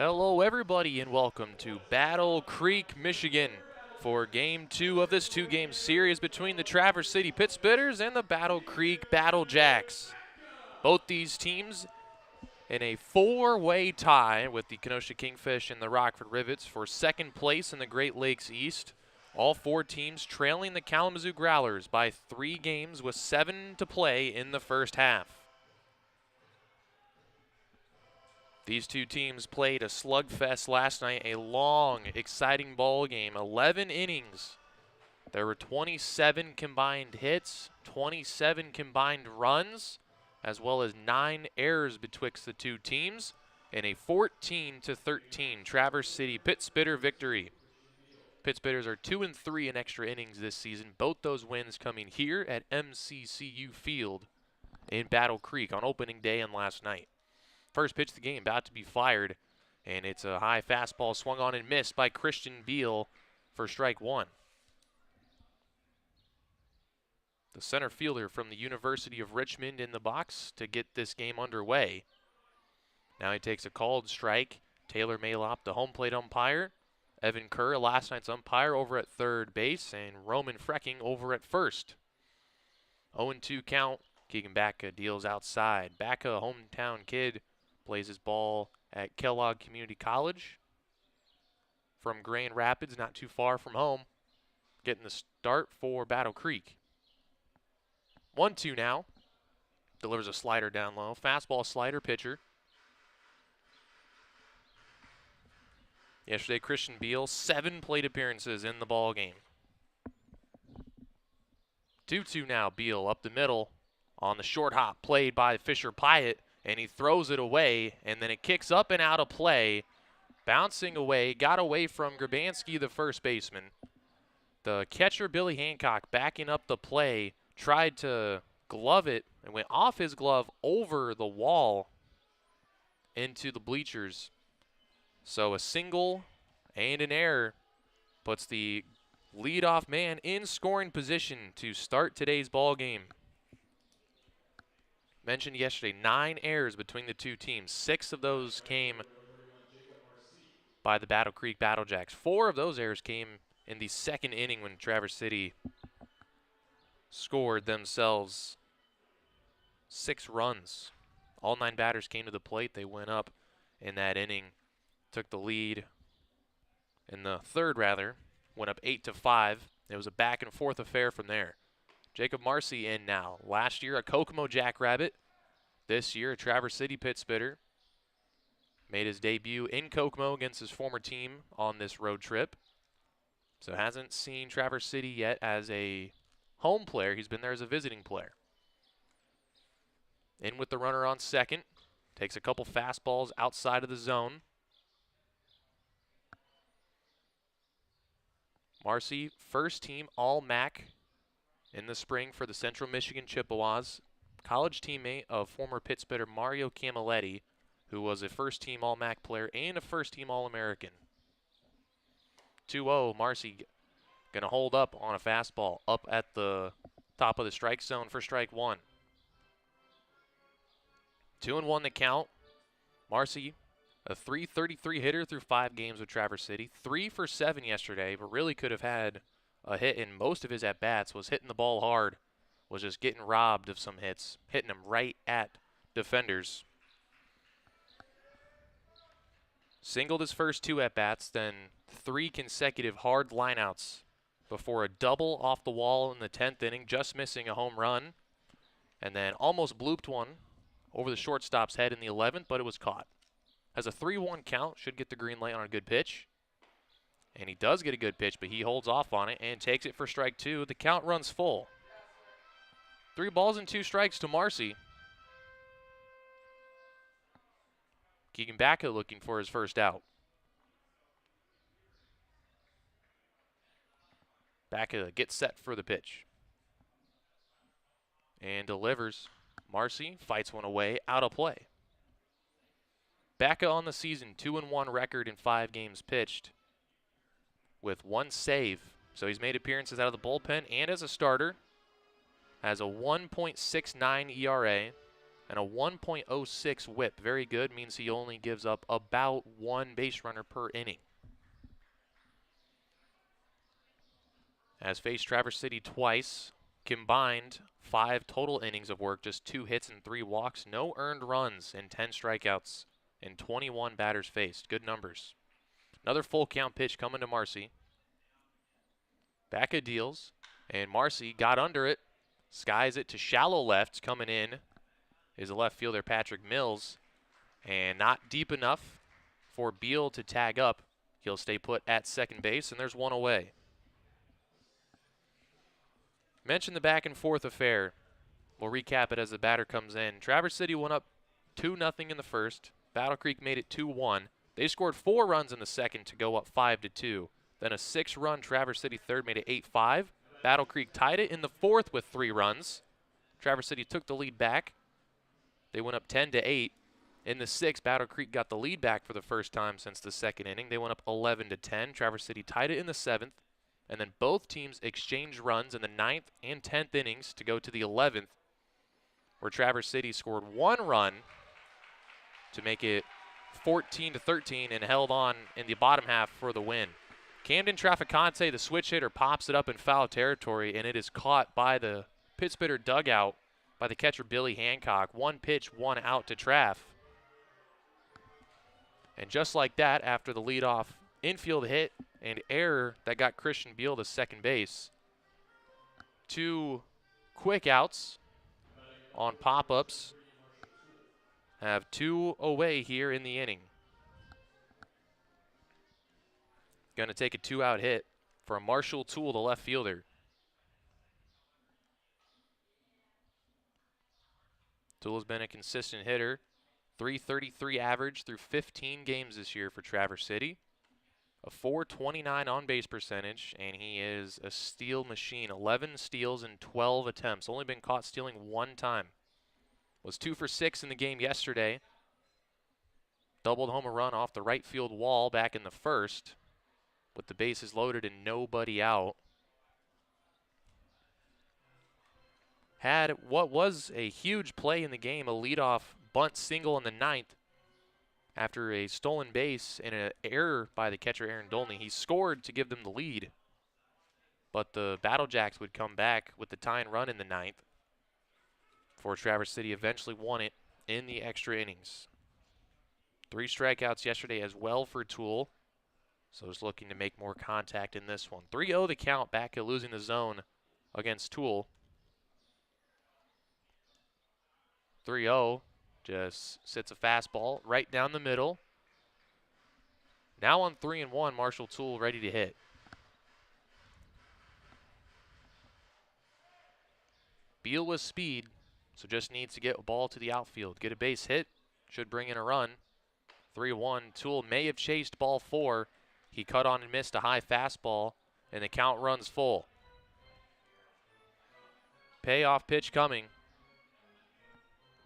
Hello everybody and welcome to Battle Creek, Michigan for Game 2 of this two-game series between the Traverse City Pit Spitters and the Battle Creek Battle Jacks. Both these teams in a four-way tie with the Kenosha Kingfish and the Rockford Rivets for second place in the Great Lakes East. All four teams trailing the Kalamazoo Growlers by 3 games with 7 to play in the first half. These two teams played a slugfest last night, a long, exciting ball game, 11 innings. There were 27 combined hits, 27 combined runs, as well as 9 errors betwixt the two teams, in a 14-13 Traverse City Pit Spitter victory. Pit Spitters are 2-3 in extra innings this season, both those wins coming here at MCCU Field in Battle Creek on opening day and last night. First pitch of the game about to be fired, and it's a high fastball swung on and missed by Christian Beal for strike one. The center fielder from the University of Richmond in the box to get this game underway. Now he takes a called strike. Taylor Maylop, the home plate umpire. Evan Kerr, last night's umpire, over at third base, and Roman Frecking over at first. 0-2 count. Keegan Backa deals outside. Backa, a hometown kid, plays his ball at Kellogg Community College from Grand Rapids, not too far from home. Getting the start for Battle Creek. 1-2 now. Delivers a slider down low. Fastball slider pitcher. Yesterday, Christian Beal, 7 plate appearances in the ball game. 2-2 now. Beal up the middle on the short hop played by Fisher Pyatt. And he throws it away, and then it kicks up and out of play, bouncing away, got away from Grabanski, the first baseman. The catcher, Billy Hancock, backing up the play, tried to glove it, and went off his glove over the wall into the bleachers. So a single and an error puts the leadoff man in scoring position to start today's ball game. Mentioned yesterday, 9 errors between the two teams. 6 of those came by the Battle Creek Battle Jacks. 4 of those errors came in the second inning when Traverse City scored themselves 6 runs. All 9 batters came to the plate. They went up in that inning, took the lead in the third, went up 8-5. It was a back and forth affair from there. Jacob Marcy in now. Last year, a Kokomo Jackrabbit. This year, a Traverse City Pit Spitter. Made his debut in Kokomo against his former team on this road trip. So hasn't seen Traverse City yet as a home player. He's been there as a visiting player. In with the runner on second. Takes a couple fastballs outside of the zone. Marcy, first team All-MAC in the spring for the Central Michigan Chippewas. College teammate of former Pit Spitter Mario Camilletti, who was a first-team All-MAC player and a first-team All-American. 2-0, Marcy going to hold up on a fastball up at the top of the strike zone for strike one. 2-1 the count. Marcy, a .333 hitter through 5 games with Traverse City. 3 for 7 yesterday, but really could have had a hit in most of his at-bats. Was hitting the ball hard, was just getting robbed of some hits, hitting them right at defenders. Singled his first 2 at-bats, then 3 consecutive hard lineouts before a double off the wall in the 10th inning, just missing a home run, and then almost blooped one over the shortstop's head in the 11th, but it was caught. Has a 3-1 count, should get the green light on a good pitch. And he does get a good pitch, but he holds off on it and takes it for strike 2. The count runs full. 3 balls and 2 strikes to Marcy. Keegan Backa looking for his first out. Backa gets set for the pitch. And delivers. Marcy fights one away, out of play. Backa on the season, 2-1 record in 5 games pitched, with 1 save. So he's made appearances out of the bullpen and as a starter. Has a 1.69 ERA, and a 1.06 whip. Very good, means he only gives up about 1 base runner per inning. Has faced Traverse City twice, combined 5 total innings of work, just 2 hits and 3 walks, no earned runs and 10 strikeouts, and 21 batters faced. Good numbers. Another full count pitch coming to Marcy. Backa deals, and Marcy got under it, skies it to shallow left. Coming in is the left fielder Patrick Mills, and not deep enough for Beal to tag up. He'll stay put at second base, and there's 1 away. Mentioned the back and forth affair. We'll recap it as the batter comes in. Traverse City went up 2-0 in the first. Battle Creek made it 2-1. They scored 4 runs in the second to go up 5-2. Then a 6-run Traverse City third made it 8-5. Battle Creek tied it in the fourth with 3 runs. Traverse City took the lead back. They went up 10-8. In the sixth, Battle Creek got the lead back for the first time since the second inning. They went up 11-10. Traverse City tied it in the seventh. And then both teams exchanged runs in the 9th and 10th innings to go to the 11th, where Traverse City scored 1 run to make it 14-13 and held on in the bottom half for the win. Camden Traficante, the switch hitter, pops it up in foul territory, and it is caught by the Pittsburgh dugout by the catcher Billy Hancock. 1 pitch, 1 out to Traff. And just like that, after the leadoff infield hit and error that got Christian Beal to second base, 2 quick outs on pop-ups have 2 away here in the inning. Going to take a 2-out hit from Marshall Toole, the left fielder. Toole has been a consistent hitter. .333 average through 15 games this year for Traverse City. A .429 on-base percentage, and he is a steal machine. 11 steals in 12 attempts. Only been caught stealing 1 time. Was 2 for 6 in the game yesterday. Doubled home a run off the right field wall back in the first, with the bases loaded and nobody out. Had what was a huge play in the game, a leadoff bunt single in the 9th after a stolen base and an error by the catcher Aaron Dolney. He scored to give them the lead, but the Battle Jacks would come back with the tying run in the 9th before Traverse City eventually won it in the extra innings. 3 strikeouts yesterday as well for Toole, so he's looking to make more contact in this one. 3-0 the count, back at losing the zone against Toole. 3-0, just sits a fastball right down the middle. Now on 3-1, Marshall Toole ready to hit. Beal with speed, so just needs to get a ball to the outfield. Get a base hit, should bring in a run. 3-1, Toole may have chased ball 4. He cut on and missed a high fastball, and the count runs full. Payoff pitch coming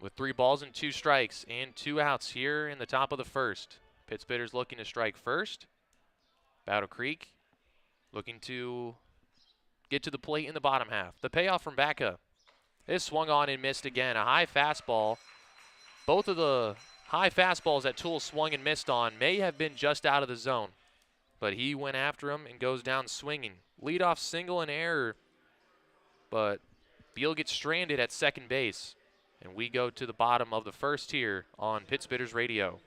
with 3 balls and 2 strikes and 2 outs here in the top of the first. Pittsburgh's looking to strike first. Battle Creek looking to get to the plate in the bottom half. The payoff from Backa is swung on and missed again. A high fastball. Both of the high fastballs that Toole swung and missed on may have been just out of the zone, but he went after him and goes down swinging. Leadoff single and error, but Beal gets stranded at second base. And we go to the bottom of the first here on Pittsburgh's Radio.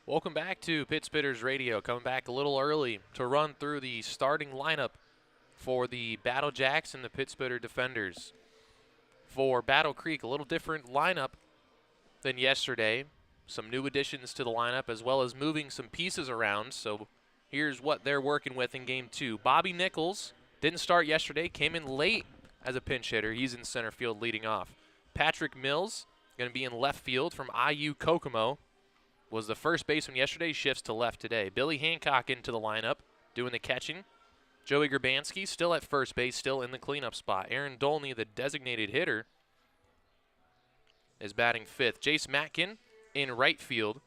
Welcome back to Pit Spitters Radio. Coming back a little early to run through the starting lineup for the Battle Jacks and the Pit Spitter Defenders. For Battle Creek, a little different lineup than yesterday. Some new additions to the lineup as well as moving some pieces around. So here's what they're working with in Game 2. Bobby Nichols didn't start yesterday, came in late as a pinch hitter. He's in center field leading off. Patrick Mills going to be in left field from IU Kokomo. Was the first baseman yesterday, shifts to left today. Billy Hancock into the lineup, doing the catching. Joey Grabanski still at first base, still in the cleanup spot. Aaron Dolney, the designated hitter, is batting fifth. Jace Matkin in right field.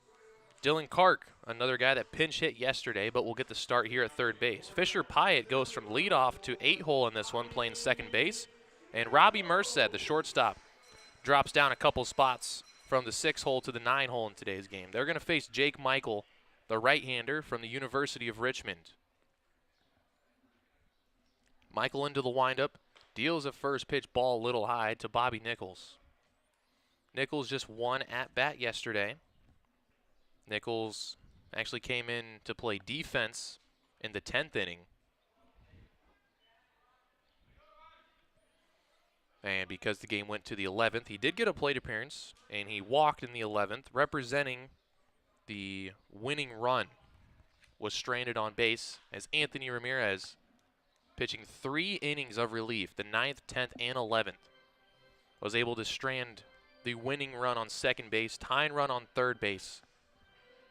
Dylan Clark, another guy that pinch hit yesterday, but will get the start here at third base. Fisher Pyatt goes from leadoff to 8-hole in this one, playing second base. And Robbie Merced, the shortstop, drops down a couple spots from the 6-hole to the 9-hole in today's game. They're going to face Jake Michael, the right-hander from the University of Richmond. Michael into the windup, deals a first pitch ball a little high to Bobby Nichols. Nichols just one at-bat yesterday. Nichols actually came in to play defense in the 10th inning. And because the game went to the 11th, he did get a plate appearance, and he walked in the 11th, representing the winning run. Was stranded on base as Anthony Ramirez, pitching 3 innings of relief, the 9th, 10th, and 11th, was able to strand the winning run on second base, tying run on third base,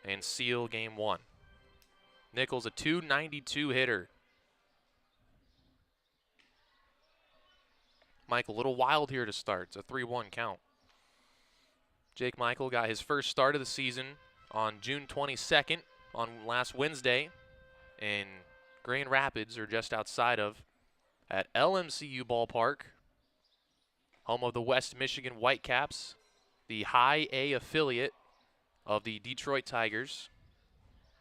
and seal Game 1. Nichols, a .292 hitter. Michael, a little wild here to start. It's a 3-1 count. Jake Michael got his first start of the season on June 22nd, on last Wednesday, in Grand Rapids, or just outside of, at LMCU Ballpark, home of the West Michigan Whitecaps, the High A affiliate of the Detroit Tigers.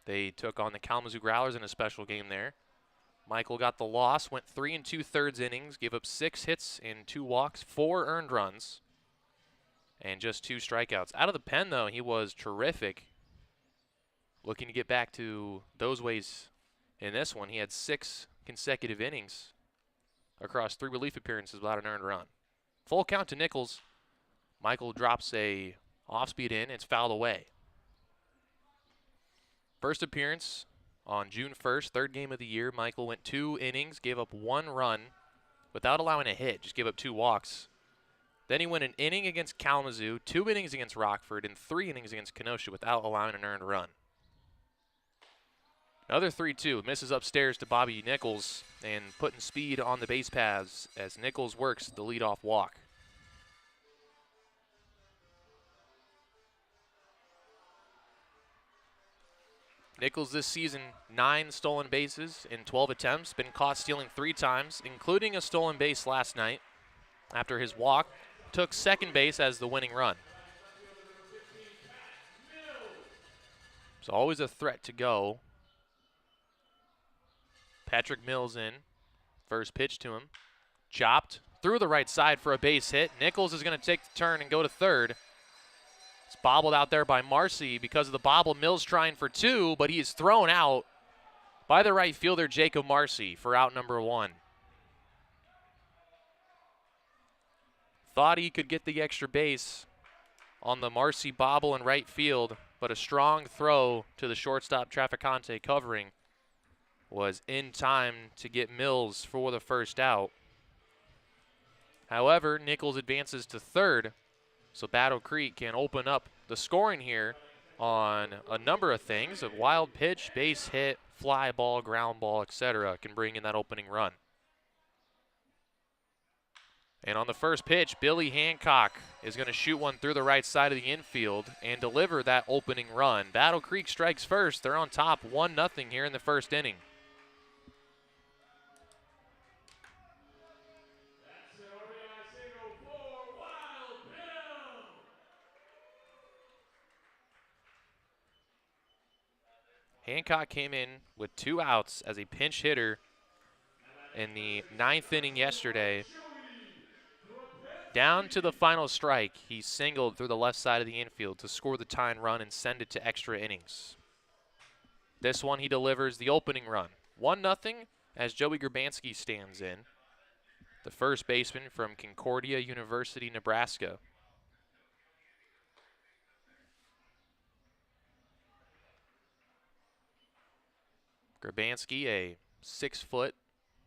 They took on the Kalamazoo Growlers in a special game there. Michael got the loss, went 3 2/3 innings, gave up 6 hits and 2 walks, 4 earned runs, and just 2 strikeouts. Out of the pen, though, he was terrific. Looking to get back to those ways in this one. He had 6 consecutive innings across 3 relief appearances without an earned run. Full count to Nichols. Michael drops a off-speed in. It's fouled away. First appearance on June 1st, third game of the year. Michael went 2 innings, gave up 1 run without allowing a hit, just gave up 2 walks. Then he went an inning against Kalamazoo, 2 innings against Rockford, and 3 innings against Kenosha without allowing an earned run. Another 3-2, misses upstairs to Bobby Nichols and putting speed on the base paths as Nichols works the leadoff walk. Nichols this season, 9 stolen bases in 12 attempts, been caught stealing 3 times, including a stolen base last night after his walk took second base as the winning run. It's always a threat to go. Patrick Mills in, first pitch to him, chopped through the right side for a base hit. Nichols is going to take the turn and go to third. It's bobbled out there by Marcy. Because of the bobble, Mills trying for 2, but he is thrown out by the right fielder, Jacob Marcy, for out number 1. Thought he could get the extra base on the Marcy bobble in right field, but a strong throw to the shortstop Traficante covering was in time to get Mills for the first out. However, Nichols advances to third, so Battle Creek can open up the scoring here on a number of things. A wild pitch, base hit, fly ball, ground ball, etc. can bring in that opening run. And on the first pitch, Billy Hancock is going to shoot one through the right side of the infield and deliver that opening run. Battle Creek strikes first. They're on top 1-0 here in the first inning. Hancock came in with 2 outs as a pinch hitter in the 9th inning yesterday Down to the final strike, he singled through the left side of the infield to score the tying run and send it to extra innings. This one he delivers the opening run. 1-0 as Joey Grabanski stands in, the first baseman from Concordia University, Nebraska. Grabanski, a 6-foot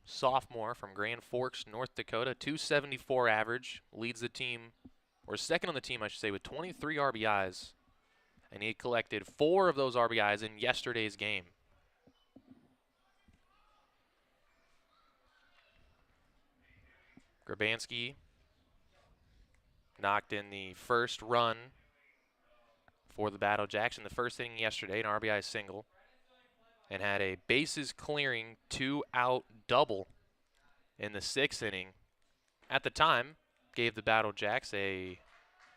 sophomore from Grand Forks, North Dakota, 274 average, leads the team, or second on the team, I should say, with 23 RBIs. And he collected 4 of those RBIs in yesterday's game. Grabanski knocked in the first run for the Battle Jacks in the first inning yesterday, an RBI single, and had a bases clearing 2-out double in the 6th inning. At the time, gave the Battle Jacks an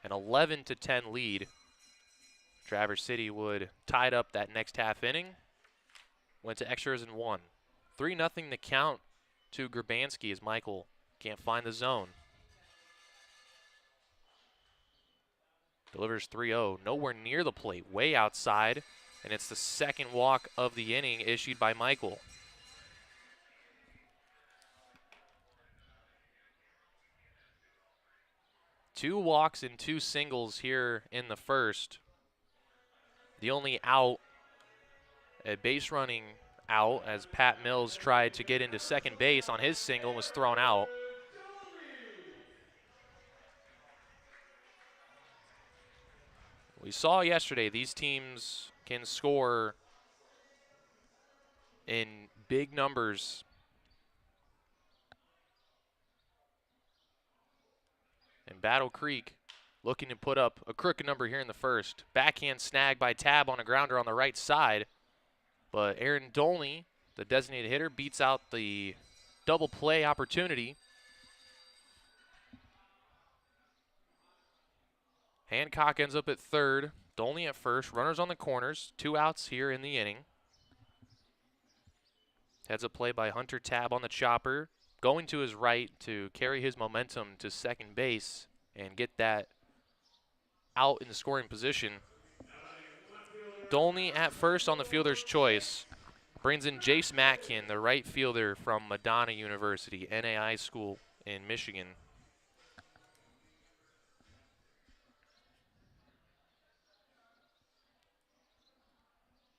11-10 lead. Traverse City would tied up that next half inning, went to extras and won. 3-0 the count to Grabanski as Michael can't find the zone. Delivers 3-0, nowhere near the plate, way outside, and it's the second walk of the inning issued by Michael. Two walks and 2 singles here in the first. The only out, a base running out, as Pat Mills tried to get into second base on his single and was thrown out. We saw yesterday these teams can score in big numbers. And Battle Creek looking to put up a crooked number here in the first. Backhand snag by Tab on a grounder on the right side. But Aaron Dolney, the designated hitter, beats out the double play opportunity. Hancock ends up at third. Dolney at first. Runners on the corners. 2 outs here in the inning. Heads up play by Hunter Tab on the chopper. Going to his right to carry his momentum to second base and get that out in the scoring position. Dolney at first on the fielder's choice. Brings in Jace Matkin, the right fielder from Madonna University, NAI school in Michigan.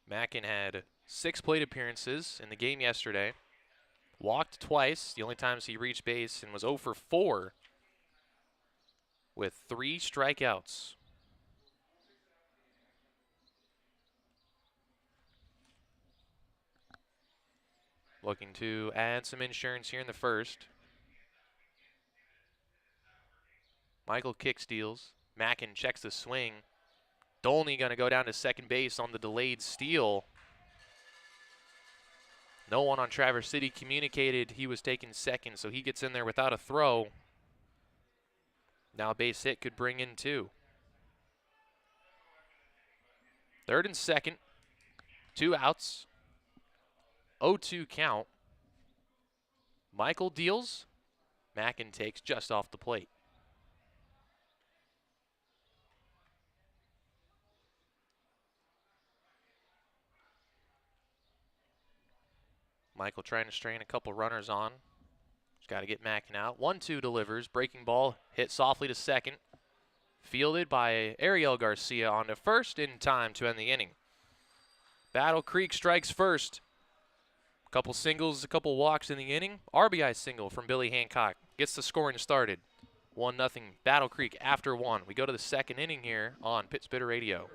Mackin had 6 plate appearances in the game yesterday. Walked twice, the only times he reached base, and was 0 for 4 with 3 strikeouts. Looking to add some insurance here in the first. Michael kick steals. Mackin checks the swing. Dolney going to go down to second base on the delayed steal. No one on Traverse City communicated he was taking second, so he gets in there without a throw. Now a base hit could bring in 2. Third and second, 2 outs, 0-2 count. Michael deals. Mackin takes just off the plate. Michael trying to strain a couple runners on. Just got to get Mackin out. 1-2 delivers. Breaking ball hit softly to second. Fielded by Ariel Garcia on to first in time to end the inning. Battle Creek strikes first. A couple singles, a couple walks in the inning. RBI single from Billy Hancock gets the scoring started. 1-0 Battle Creek after 1. We go to the second inning here on Pit Spitter Radio.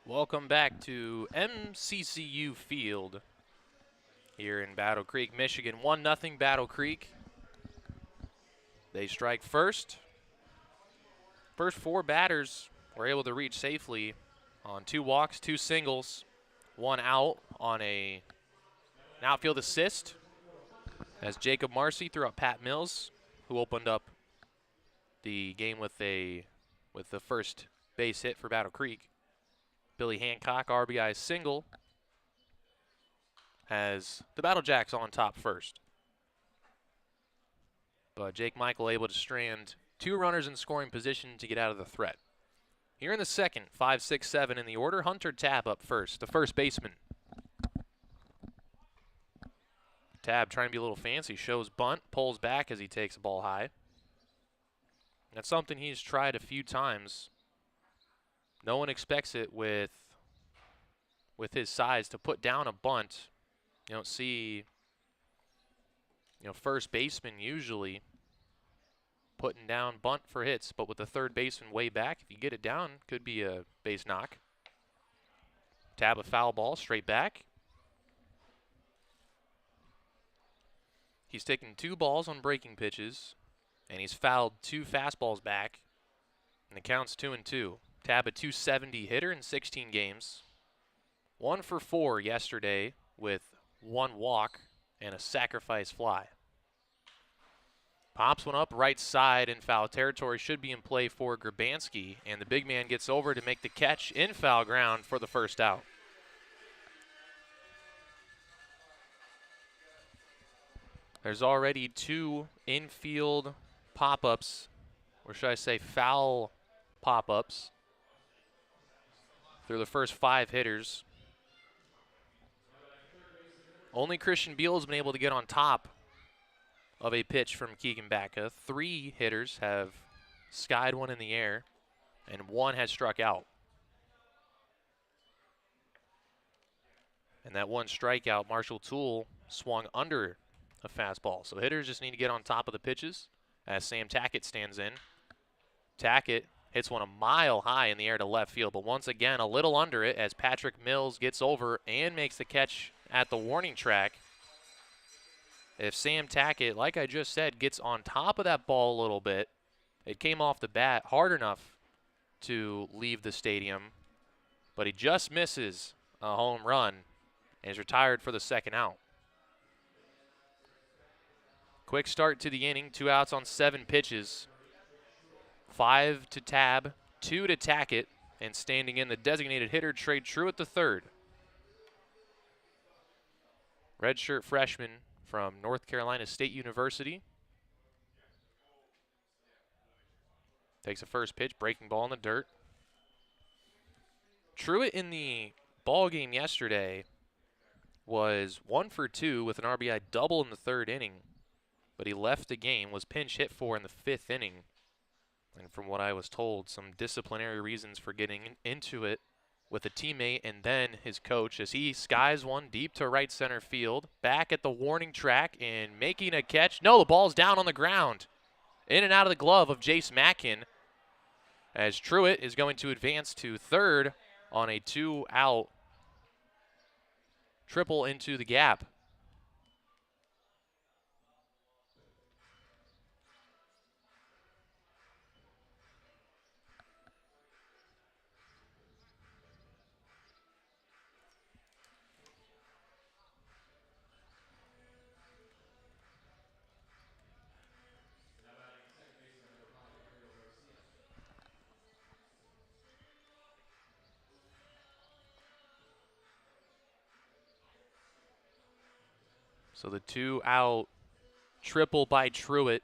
Welcome back to MCCU Field here in Battle Creek, Michigan. 1-0 Battle Creek. They strike first. First 4 batters were able to reach safely on 2 walks, 2 singles, 1 out on an outfield assist as Jacob Marcy threw out Pat Mills, who opened up the game with the first base hit for Battle Creek. Billy Hancock, RBI single, has the Battle Jacks on top first. But Jake Michael able to strand 2 runners in scoring position to get out of the threat. Here in the second, 5, 6, 7 in the order, Hunter Tabb up first, the first baseman. Tabb trying to be a little fancy, shows bunt, pulls back as he takes the ball high. That's something he's tried a few times. No one expects it with his size to put down a bunt. You don't see, first baseman usually putting down bunt for hits, but with the third baseman way back, if you get it down, could be a base knock. Tabb a foul ball straight back. He's taken 2 balls on breaking pitches, and he's fouled 2 fastballs back, and the count's 2-2. Tabb a .270 hitter in 16 games. 1 for 4 yesterday with 1 walk and a sacrifice fly. Pops one up right side in foul territory. Should be in play for Grabanski, and the big man gets over to make the catch in foul ground for the first out. There's already 2 infield pop-ups, or should I say foul pop-ups, through the first 5 hitters. Only Christian Beal has been able to get on top of a pitch from Keegan Backa. 3 hitters have skied one in the air, and 1 has struck out. And that 1 strikeout, Marshall Toole swung under a fastball. So hitters just need to get on top of the pitches as Sam Tackett stands in. Tackett hits one a mile high in the air to left field, but once again a little under it as Patrick Mills gets over and makes the catch at the warning track. If Sam Tackett, like I just said, gets on top of that ball a little bit, it came off the bat hard enough to leave the stadium, but he just misses a home run and is retired for the second out. Quick start to the inning, 2 outs on 7 pitches. 5 to Tabb, 2 to Tackett, and standing in the designated hitter, Trey Truitt the third. Redshirt freshman from North Carolina State University. Takes a first pitch, breaking ball in the dirt. Truitt in the ball game yesterday was 1 for 2 with an RBI double in the 3rd inning, but he left the game, was pinch hit for in the 5th inning. And from what I was told, some disciplinary reasons for getting into it with a teammate and then his coach as he skies one deep to right center field. Back at the warning track and making a catch. No, the ball's down on the ground. In and out of the glove of Jace Mackin as Truitt is going to advance to third on a 2-out triple into the gap. So the 2-out triple by Truitt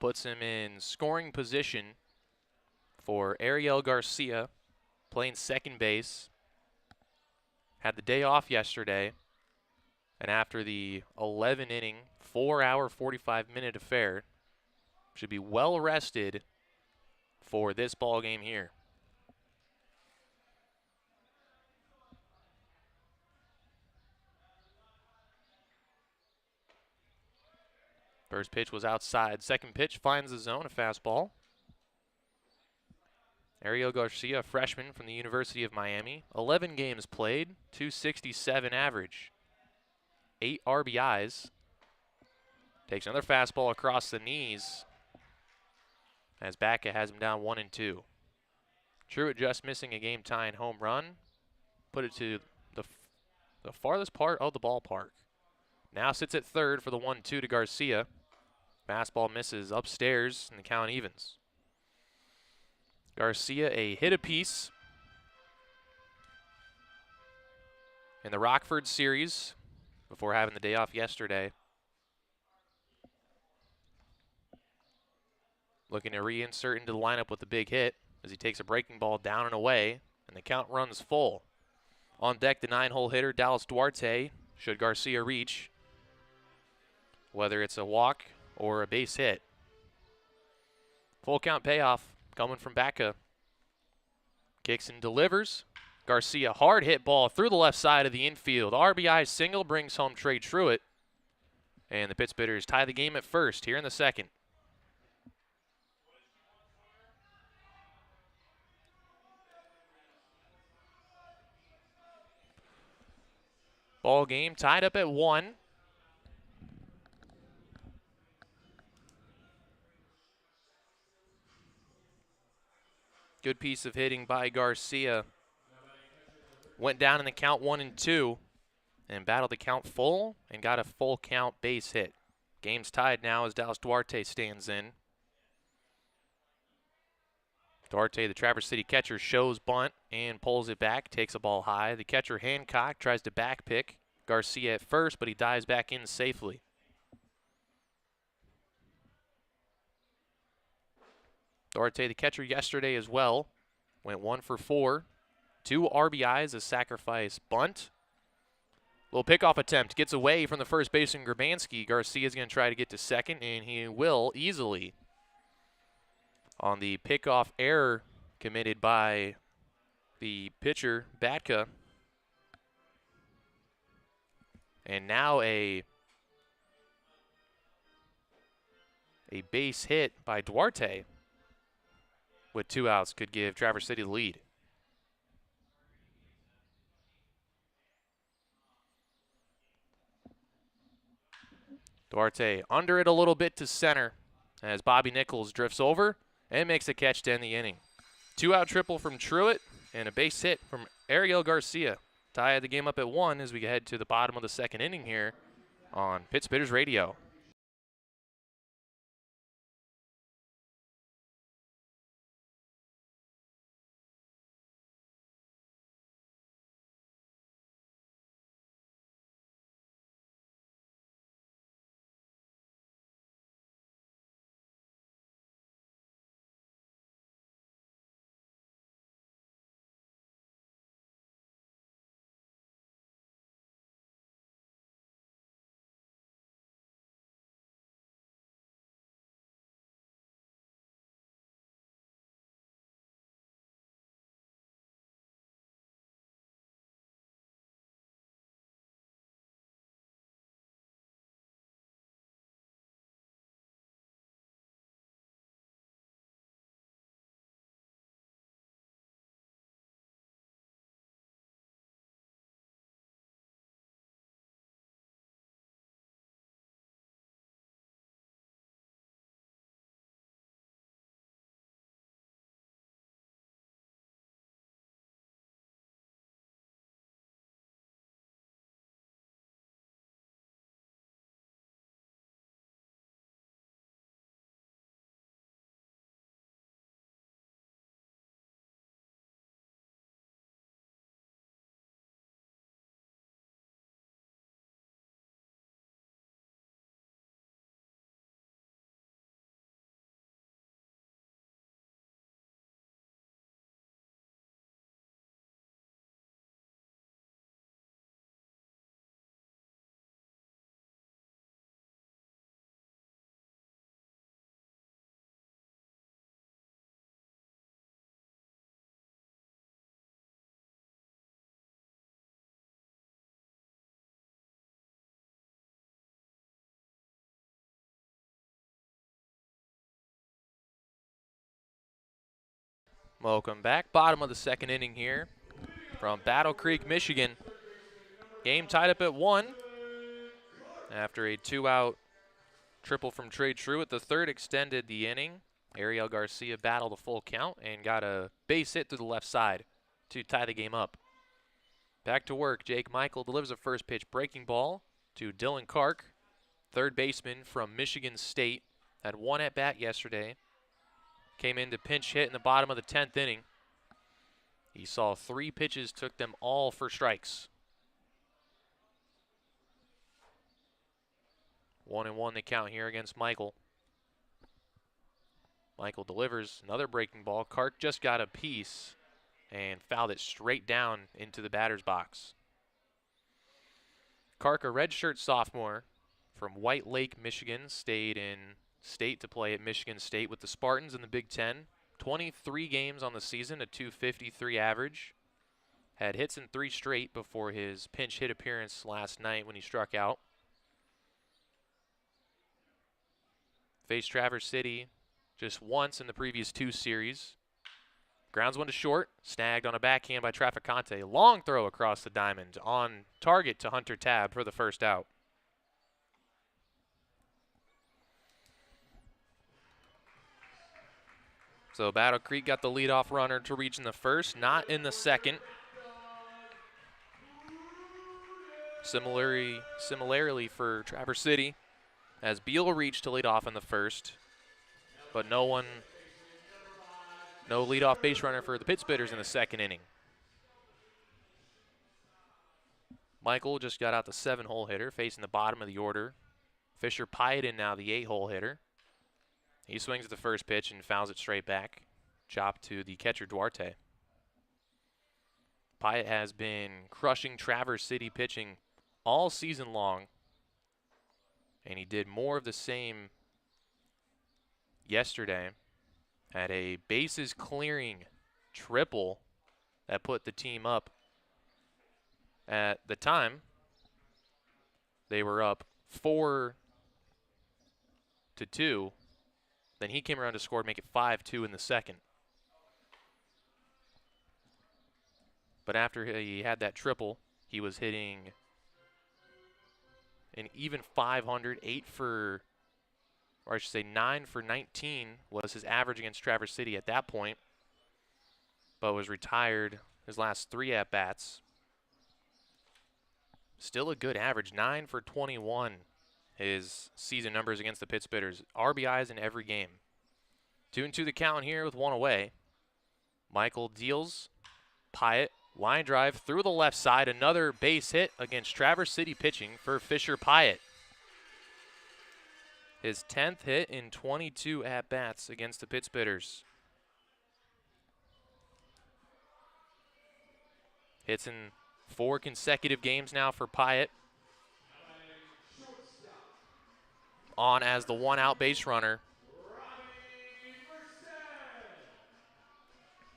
puts him in scoring position for Ariel Garcia, playing second base. Had the day off yesterday, and after the 11-inning, 4-hour, 45-minute affair, should be well rested for this ball game here. First pitch was outside. Second pitch finds the zone, a fastball. Ariel Garcia, freshman from the University of Miami. 11 games played, 267 average. 8 RBIs. Takes another fastball across the knees as Baca has him down 1-2. Truitt just missing a game-tying home run. Put it to the farthest part of the ballpark. Now sits at third for the 1-2 to Garcia. Fastball misses upstairs and the count evens. Garcia a hit apiece in the Rockford series before having the day off yesterday. Looking to reinsert into the lineup with a big hit as he takes a breaking ball down and away, and the count runs full. On deck, the 9-hole hitter, Dallas Duarte, should Garcia reach, whether it's a walk or a base hit. Full count payoff coming from Baca. Kicks and delivers. Garcia, hard hit ball through the left side of the infield. RBI single brings home Trey Truitt. And the Pittsburghers tie the game at first here in the second. Ball game tied up at 1. Good piece of hitting by Garcia. Went down in the count 1-2 and battled the count full and got a full count base hit. Game's tied now as Dallas Duarte stands in. Duarte, the Traverse City catcher, shows bunt and pulls it back, takes a ball high. The catcher, Hancock, tries to back pick Garcia at first, but he dives back in safely. Duarte, the catcher yesterday as well, went 1 for 4. 2 RBIs, a sacrifice bunt. Little pickoff attempt, gets away from the first baseman Grabanski. Garcia's going to try to get to second, and he will easily. On the pickoff error committed by the pitcher, Batka. And now a base hit by Duarte with 2 outs could give Traverse City the lead. Duarte under it a little bit to center as Bobby Nichols drifts over and makes a catch to end the inning. 2-out triple from Truitt and a base hit from Ariel Garcia. Tie the game up at 1 as we head to the bottom of the second inning here on Pittsburghers Radio. Welcome back. Bottom of the second inning here from Battle Creek, Michigan. Game tied up at 1 after a 2-out triple from Trey Truitt. The third extended the inning. Ariel Garcia battled a full count and got a base hit to the left side to tie the game up. Back to work. Jake Michael delivers a first pitch breaking ball to Dylan Kark, third baseman from Michigan State. Had one at bat yesterday. Came in to pinch hit in the bottom of the 10th inning. He saw 3 pitches, took them all for strikes. 1-1 the count here against Michael. Michael delivers another breaking ball. Kark just got a piece and fouled it straight down into the batter's box. Kark, a redshirt sophomore from White Lake, Michigan, stayed in state to play at Michigan State with the Spartans in the Big Ten. 23 games on the season, a .253 average. Had hits in 3 straight before his pinch hit appearance last night when he struck out. Faced Traverse City just once in the previous 2 series. Grounds one to short, snagged on a backhand by Traficante. Long throw across the diamond, on target to Hunter Tabb for the first out. So Battle Creek got the leadoff runner to reach in the first, not in the second. Similarly for Traverse City, as Beal reached to lead off in the first, but no leadoff base runner for the Pittsbitters in the second inning. Michael just got out the 7-hole hitter, facing the bottom of the order. Fisher Pyatt now the 8-hole hitter. He swings at the first pitch and fouls it straight back. Chop to the catcher, Duarte. Pyatt has been crushing Traverse City pitching all season long, and he did more of the same yesterday. Had a bases clearing triple that put the team up. At the time, they were up 4-2. Then he came around to score to make it 5-2 in the second. But after he had that triple, he was hitting an even 500, 9 for 19 was his average against Traverse City at that point, but was retired his last 3 at-bats. Still a good average, 9 for 21. His season numbers against the Pittsbitters. RBIs in every game. 2-2 the count here with 1 away. Michael deals. Pyatt, line drive through the left side. Another base hit against Traverse City pitching for Fisher Pyatt. His 10th hit in 22 at-bats against the Pittsbitters. Hits in 4 consecutive games now for Pyatt. On as the 1-out base runner.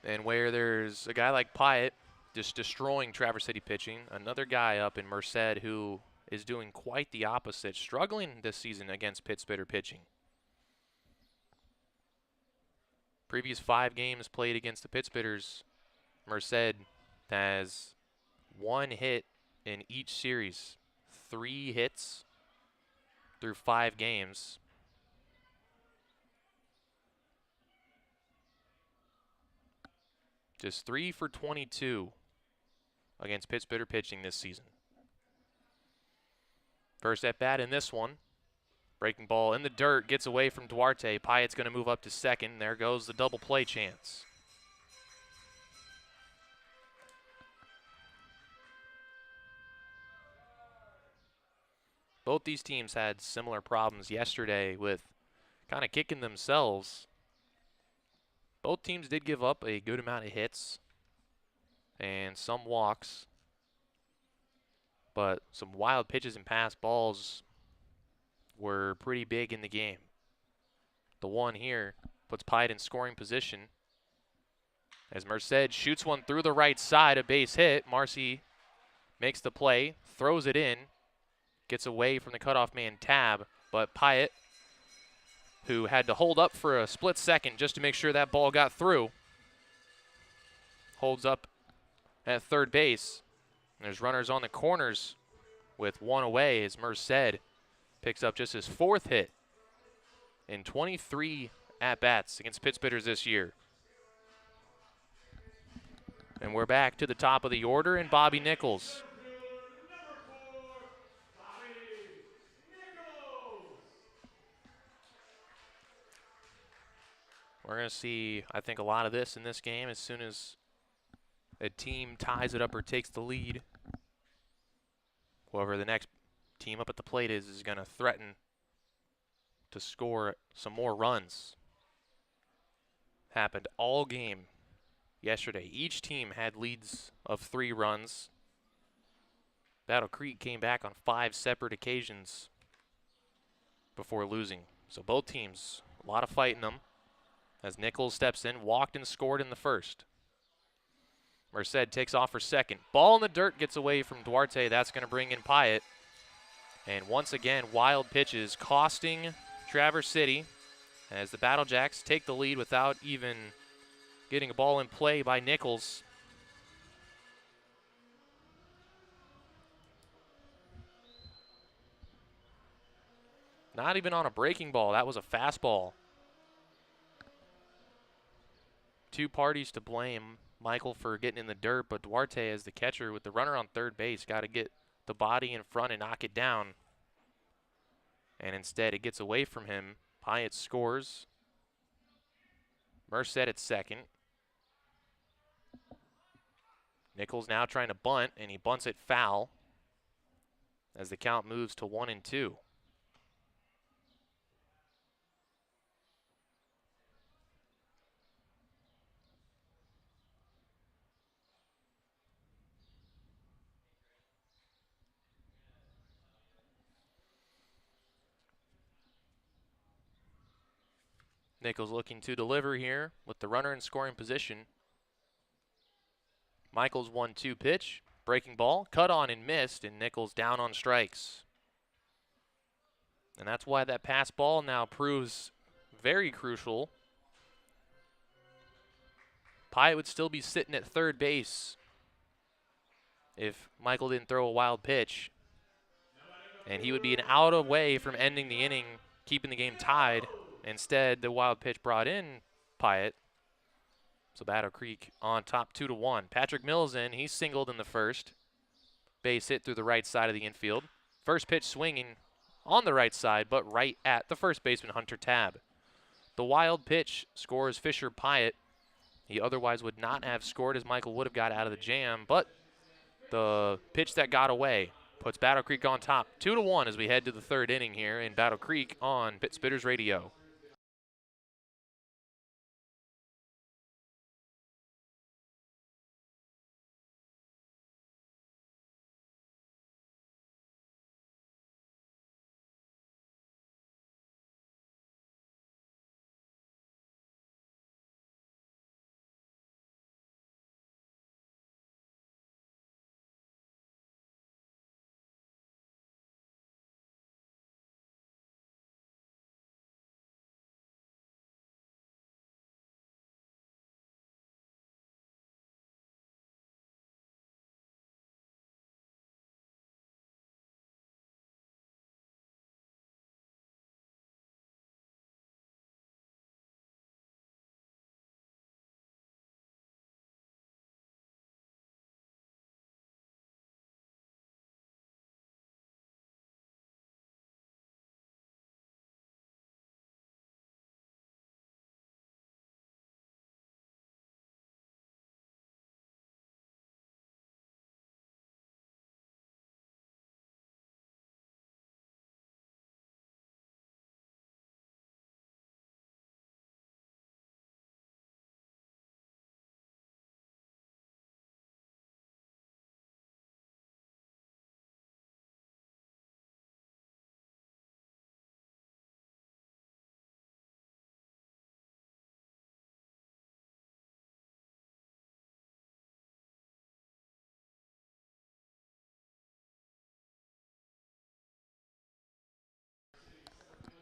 And where there's a guy like Pyatt just destroying Traverse City pitching, another guy up in Merced who is doing quite the opposite, struggling this season against Pittsbitter pitching. Previous 5 games played against the Pittsbitters, Merced has 1 hit in each series, 3 hits through 5 games. Just 3 for 22 against Pittsbitter pitching this season. First at bat in this one. Breaking ball in the dirt, gets away from Duarte. Pyatt's going to move up to second. There goes the double play chance. Both these teams had similar problems yesterday with kind of kicking themselves. Both teams did give up a good amount of hits and some walks, but some wild pitches and pass balls were pretty big in the game. The one here puts Pyatt in scoring position as Merced shoots one through the right side, a base hit. Marcy makes the play, throws it in, gets away from the cutoff man Tabb, but Pyatt, who had to hold up for a split second just to make sure that ball got through, holds up at third base. There's runners on the corners with one away as Merced picks up just his 4th hit in 23 at-bats against Pittsburghers this year. And we're back to the top of the order, and Bobby Nichols. We're going to see, I think, a lot of this in this game as soon as a team ties it up or takes the lead. Whoever the next team up at the plate is going to threaten to score some more runs. Happened all game yesterday. Each team had leads of 3 runs. Battle Creek came back on 5 separate occasions before losing. So both teams, a lot of fight in them. As Nichols steps in, walked and scored in the first. Merced takes off for second. Ball in the dirt, gets away from Duarte. That's going to bring in Pyatt. And once again, wild pitches costing Traverse City as the Battle Jacks take the lead without even getting a ball in play by Nichols. Not even on a breaking ball. That was a fastball. 2 parties to blame. Michael for getting in the dirt, but Duarte as the catcher with the runner on third base got to get the body in front and knock it down. And instead it gets away from him. Pyatt scores. Merced at second. Nichols now trying to bunt, and he bunts it foul as the count moves to 1-2. Nichols looking to deliver here with the runner in scoring position. Michael's 1-2 pitch, breaking ball, cut on and missed, and Nichols down on strikes. And that's why that pass ball now proves very crucial. Pyatt would still be sitting at third base if Michael didn't throw a wild pitch. And he would be an out away from ending the inning, keeping the game tied. Instead, the wild pitch brought in Pyatt. So Battle Creek on top 2-1. Patrick Mills in. He singled in the first. Base hit through the right side of the infield. First pitch swinging on the right side, but right at the first baseman, Hunter Tabb. The wild pitch scores Fisher Pyatt. He otherwise would not have scored as Michael would have got out of the jam, but the pitch that got away puts Battle Creek on top 2-1 as we head to the 3rd inning here in Battle Creek on Pit Spitters Radio.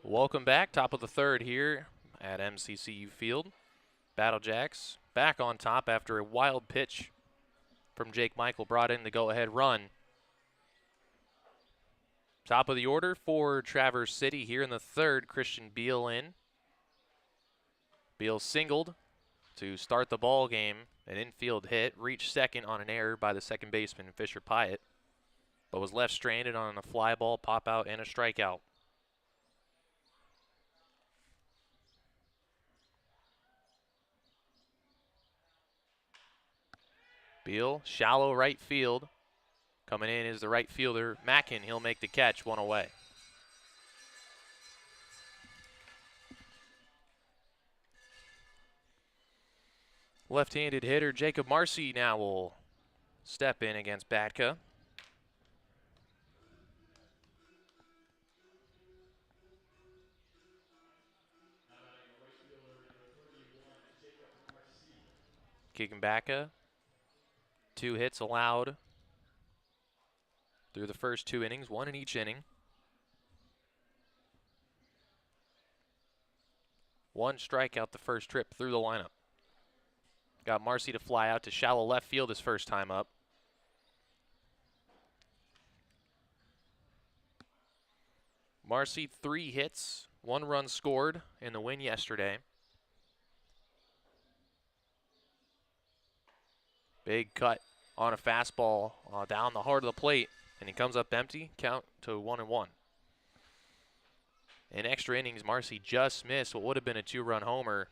Welcome back, top of the 3rd here at MCCU Field. Battle Jacks back on top after a wild pitch from Jake Michael brought in the go-ahead run. Top of the order for Traverse City here in the third. Christian Beal in. Beal singled to start the ball game. An infield hit, reached second on an error by the second baseman, Fisher Pyatt, but was left stranded on a fly ball, pop out, and a strikeout. Beal, shallow right field. Coming in is the right fielder, Mackin. He'll make the catch, one away. Left-handed hitter Jacob Marcy now will step in against Batka. Keegan Batka, 2 hits allowed through the first 2 innings, 1 in each inning. 1 strikeout the first trip through the lineup. Got Marcy to fly out to shallow left field his first time up. Marcy, 3 hits, 1 run scored in the win yesterday. Big cut on a fastball down the heart of the plate, and he comes up empty, count to 1-1. In extra innings, Marcy just missed what would have been a 2-run homer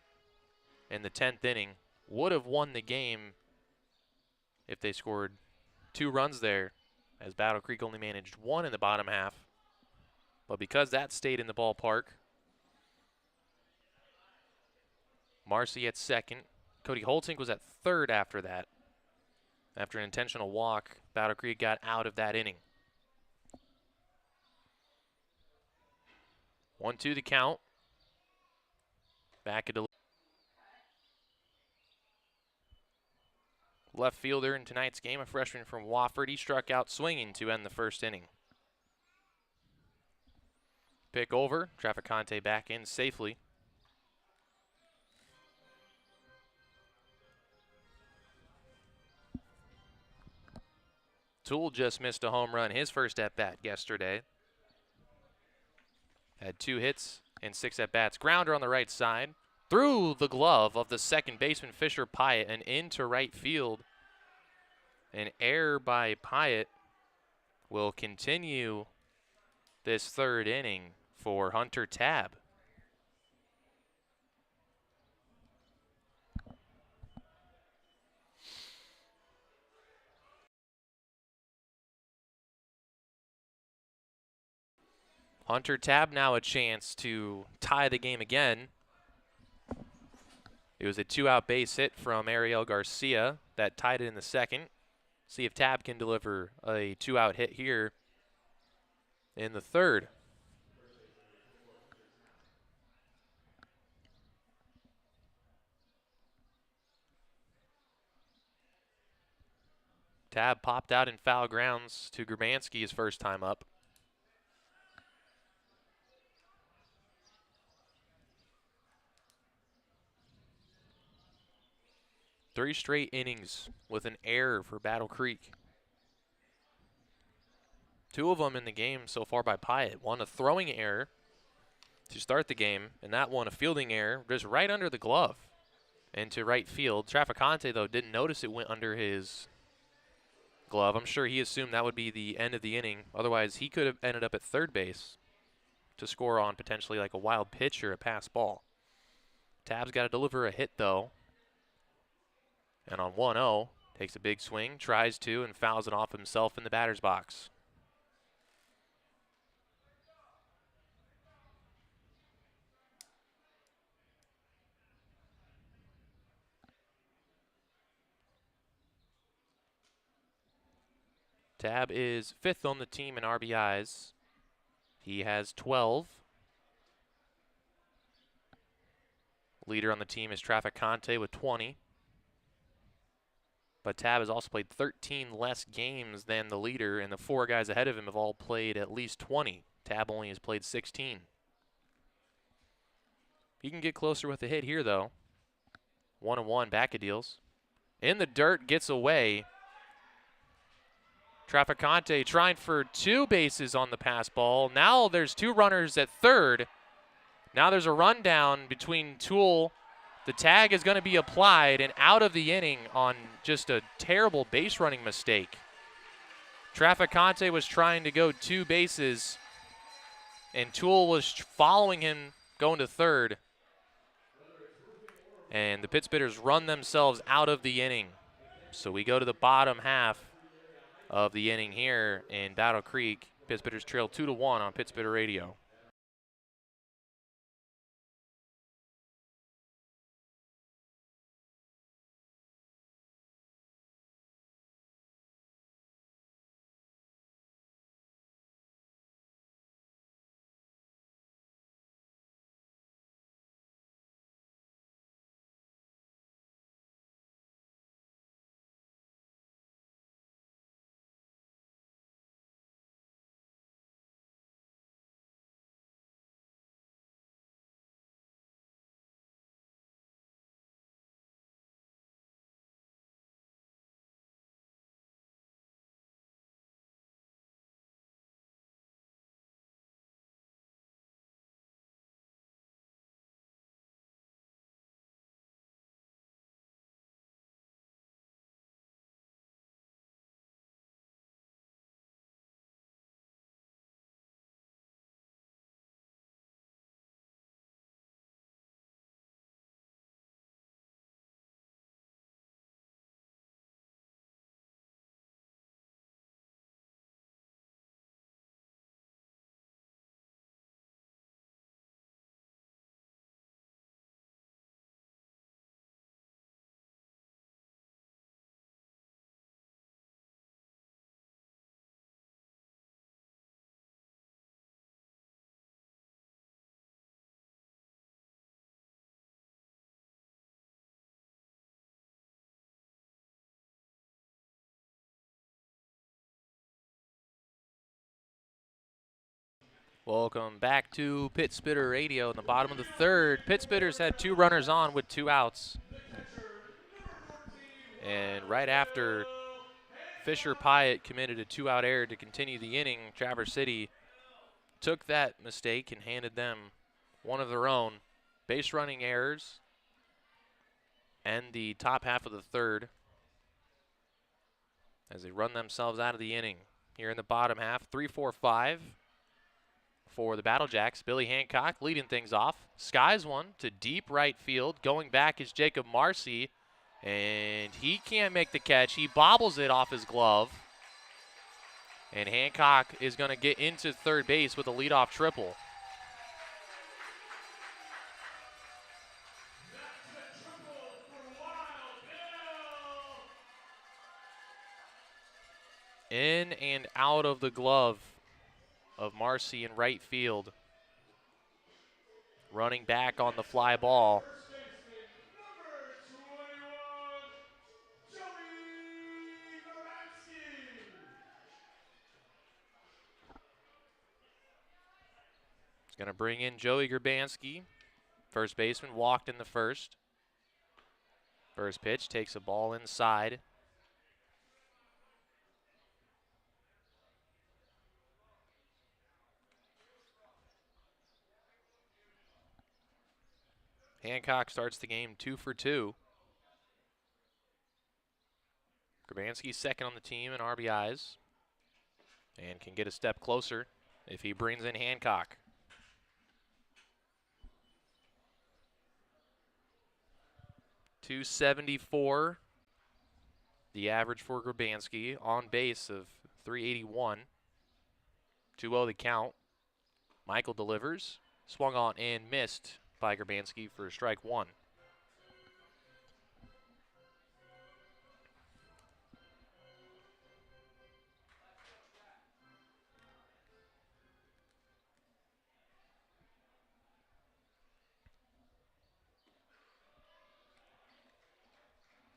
in the 10th inning. Would have won the game if they scored 2 runs there, as Battle Creek only managed 1 in the bottom half. But because that stayed in the ballpark, Marcy at second. Cody Holtink was at third after that. After an intentional walk, Battle Creek got out of that inning. 1-2 the count. Back into left fielder in tonight's game, a freshman from Wofford. He struck out swinging to end the first inning. Pick over, Traficante back in safely. Toole just missed a home run his first at-bat yesterday. Had 2 hits and 6 at-bats. Grounder on the right side. Through the glove of the second baseman, Fisher Pyatt, and into right field. An error by Pyatt will continue this third inning for Hunter Tabb. Hunter Tabb now a chance to tie the game again. It was a 2-out base hit from Ariel Garcia that tied it in the second. See if Tabb can deliver a 2-out hit here in the third. Tabb popped out in foul grounds to Grabansky his first time up. Three straight innings with an error for Battle Creek. 2 of them in the game so far by Pyatt. One a throwing error to start the game, and that one a fielding error just right under the glove into right field. Traficante, though, didn't notice it went under his glove. I'm sure he assumed that would be the end of the inning. Otherwise, he could have ended up at third base to score on potentially like a wild pitch or a pass ball. Tabb's got to deliver a hit, though. And on 1-0, takes a big swing, tries to, and fouls it off himself in the batter's box. Tabb is 5th on the team in RBIs. He has 12. Leader on the team is Traficante with 20. But Tabb has also played 13 less games than the leader, and the 4 guys ahead of him have all played at least 20. Tabb only has played 16. He can get closer with a hit here, though. 1-1, Bacadilles. In the dirt, gets away. Traficante trying for 2 bases on the pass ball. Now there's 2 runners at third. Now there's a rundown between Toole. The tag is going to be applied and out of the inning on just a terrible base running mistake. Traficante was trying to go 2 bases, and Toole was following him going to third. And the Pittsburghers run themselves out of the inning. So we go to the bottom half of the inning here in Battle Creek. Pittsburghers trail 2-1 on Pittsburgh Radio. Welcome back to Pittsburgh Radio in the bottom of the third. Pittsburghers had 2 runners on with 2 outs. And right after Fisher Pyatt committed a 2-out error to continue the inning, Traverse City took that mistake and handed them one of their own. Base running errors and the top half of the third as they run themselves out of the inning. Here in the bottom half, 3-4-5 for the Battle Jacks. Billy Hancock leading things off. Skies one to deep right field. Going back is Jacob Marcy, and he can't make the catch. He bobbles it off his glove. And Hancock is going to get into third base with a leadoff triple. In and out of the glove of Marcy in right field. Running back on the fly ball. It's going to bring in Joey Grabanski. First baseman walked in the first. First pitch takes a ball inside. Hancock starts the game 2 for 2. Grabanski second on the team in RBIs and can get a step closer if he brings in Hancock. .274, the average for Grabanski, on base of .381. 2-0 the count. Michael delivers, swung on and missed by Grabanski for strike 1.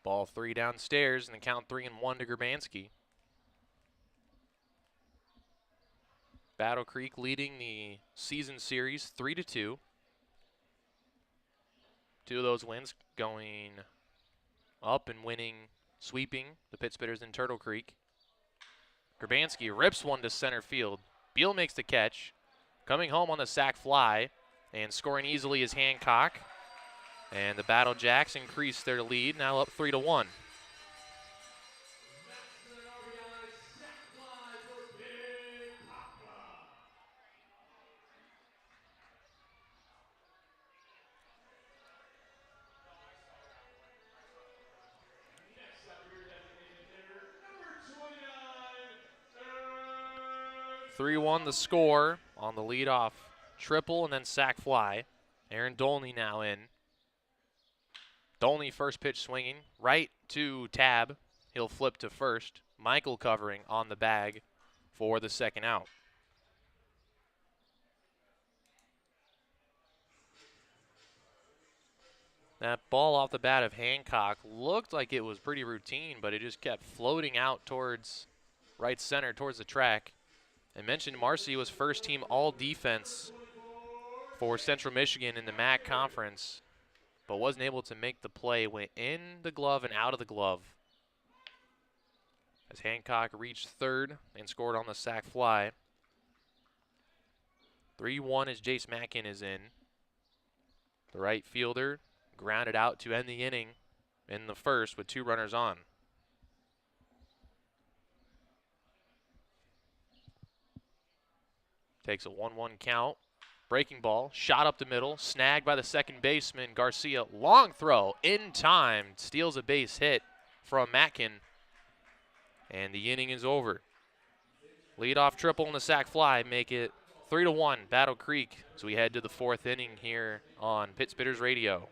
Ball 3 downstairs, and the count 3-1 to Grabanski. Battle Creek leading the season series 3-2. 2 of those wins going up and winning, sweeping the Pit Spitters in Turtle Creek. Grabanski rips one to center field. Beal makes the catch. Coming home on the sac fly and scoring easily is Hancock. And the Battle Jacks increase their lead, now up 3-1. (3-1) the score on the leadoff triple and then sac fly. Aaron Dolney now in. Dolney first pitch swinging right to Tab. He'll flip to first. Michael covering on the bag for the second out. That ball off the bat of Hancock looked like it was pretty routine, but it just kept floating out towards right center, towards the track. I mentioned Marcy was first team all defense for Central Michigan in the MAC conference, but wasn't able to make the play. Went in the glove and out of the glove as Hancock reached third and scored on the sac fly. 3-1 as Jace Mackin is in. The right fielder grounded out to end the inning in the first with 2 runners on. Takes a 1-1 count. Breaking ball, shot up the middle, snagged by the second baseman, Garcia. Long throw, in time, steals a base hit from Mackin, and the inning is over. Leadoff triple and the sac fly make it 3-1 Battle Creek as we head to the 4th inning here on Pit Spitters Radio.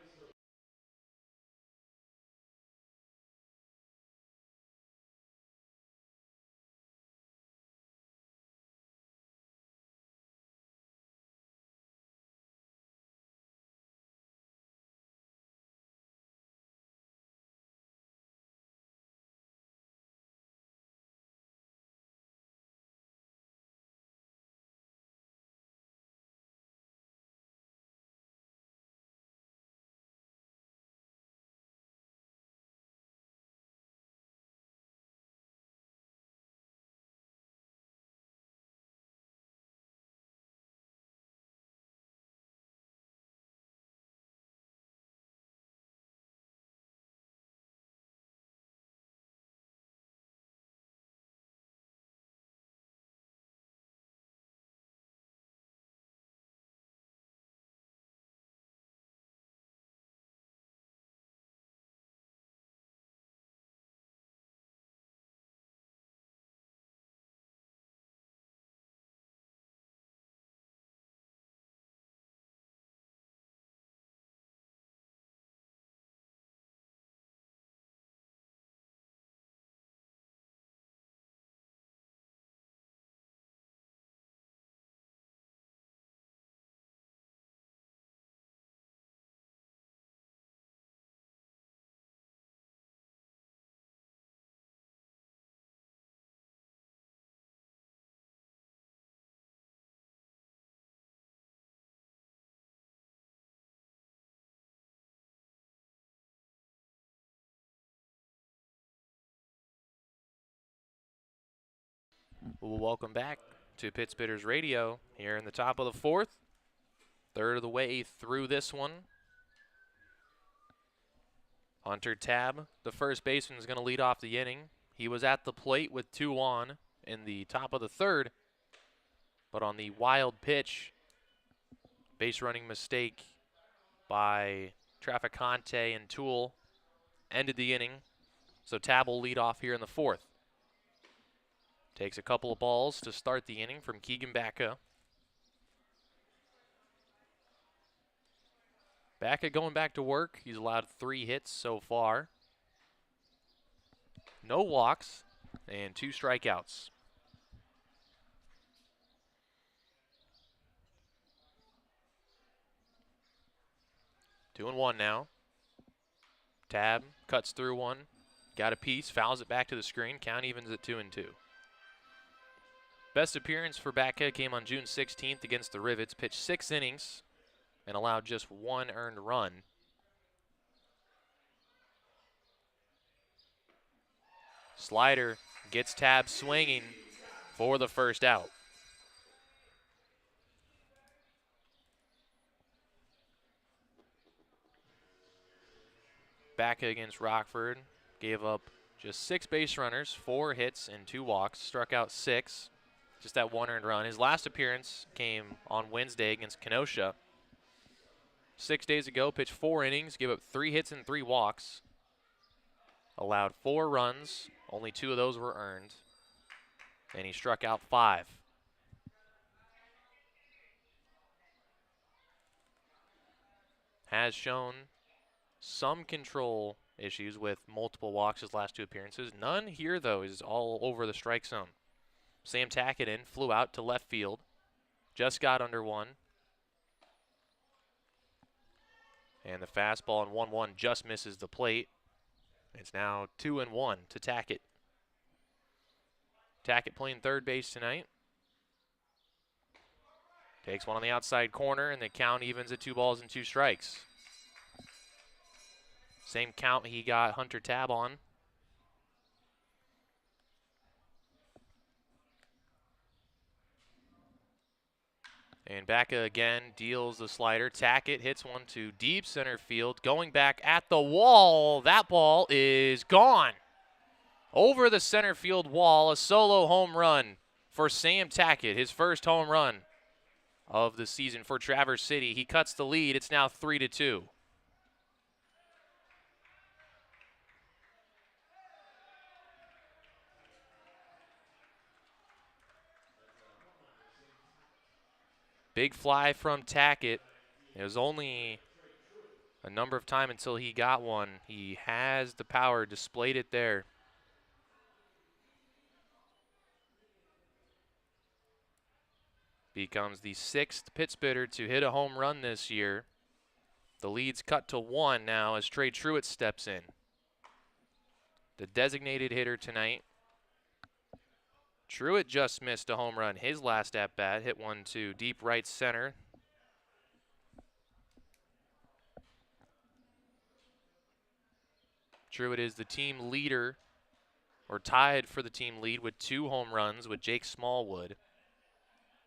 Well, welcome back to Pit Spitters Radio here in the top of the 4th. Third of the way through this one. Hunter Tab, the first baseman, is going to lead off the inning. He was at the plate with 2 on in the top of the 3rd, but on the wild pitch, base running mistake by Traficante and Toole ended the inning. So Tab will lead off here in the 4th. Takes a couple of balls to start the inning from Keegan Bacca. Bacca going back to work. He's allowed 3 hits so far. No walks and 2 strikeouts. Two and one now. Tab cuts through one. Got a piece, fouls it back to the screen. Count evens at 2-2. Best appearance for Bacca came on June 16th against the Rivets. Pitched 6 innings and allowed just 1 earned run. Slider gets Tab swinging for the first out. Back against Rockford, gave up just 6 base runners, 4 hits, and 2 walks, struck out 6, just that 1 earned run. His last appearance came on Wednesday against Kenosha. 6 days ago, pitched 4 innings, gave up 3 hits and 3 walks, allowed 4 runs, only 2 of those were earned, and he struck out 5. Has shown some control issues with multiple walks his last 2 appearances. None here, though. He's all over the strike zone. Sam Tackett in, flew out to left field. Just got under 1. And the fastball on 1-1 just misses the plate. It's now 2-1 to Tackett. Tackett playing third base tonight. Takes one on the outside corner, and the count evens at 2 balls and 2 strikes. Same count he got Hunter Tab on. And Baca again deals the slider. Tackett hits one to deep center field. Going back at the wall. That ball is gone. Over the center field wall, a solo home run for Sam Tackett, his first home run of the season for Traverse City. He cuts the lead. It's now 3-2. Big fly from Tackett. It was only a number of times until he got one. He has the power, displayed it there. Becomes the 6th Pittsburgher to hit a home run this year. The lead's cut to 1 now as Trey Truitt steps in. The designated hitter tonight. Truitt just missed a home run his last at-bat. Hit one to deep right center. Truitt is the team leader, or tied for the team lead with 2 home runs with Jake Smallwood.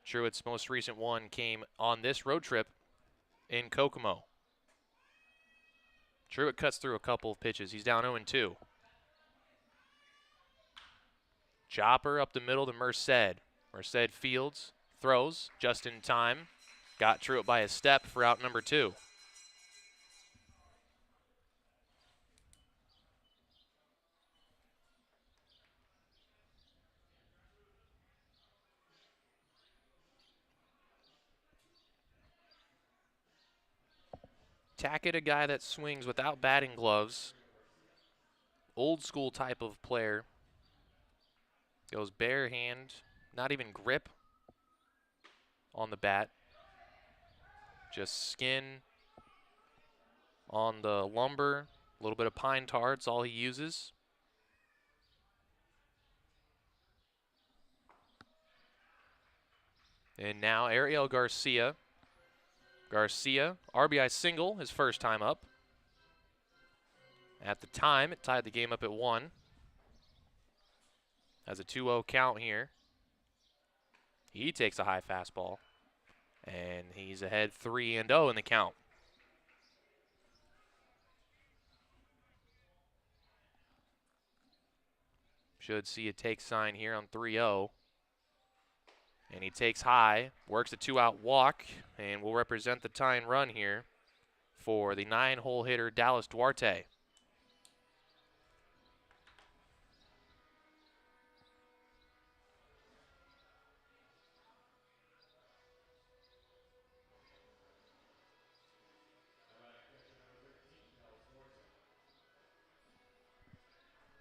Truitt's most recent one came on this road trip in Kokomo. Truitt cuts through a couple of pitches. He's down 0-2. Chopper up the middle to Merced. Merced fields, throws just in time. Got Truitt by a step for out number 2. Tackett, a guy that swings without batting gloves. Old school type of player. Goes bare hand, not even grip on the bat. Just skin on the lumber, a little bit of pine tar, it's all he uses. And now Ariel Garcia. Garcia, RBI single, his first time up. At the time, it tied the game up at 1. Has a 2-0 count here. He takes a high fastball. And he's ahead 3-0 in the count. Should see a take sign here on 3-0. And he takes high, works a 2-out walk, and will represent the tying run here for the 9-hole hitter Dallas Duarte.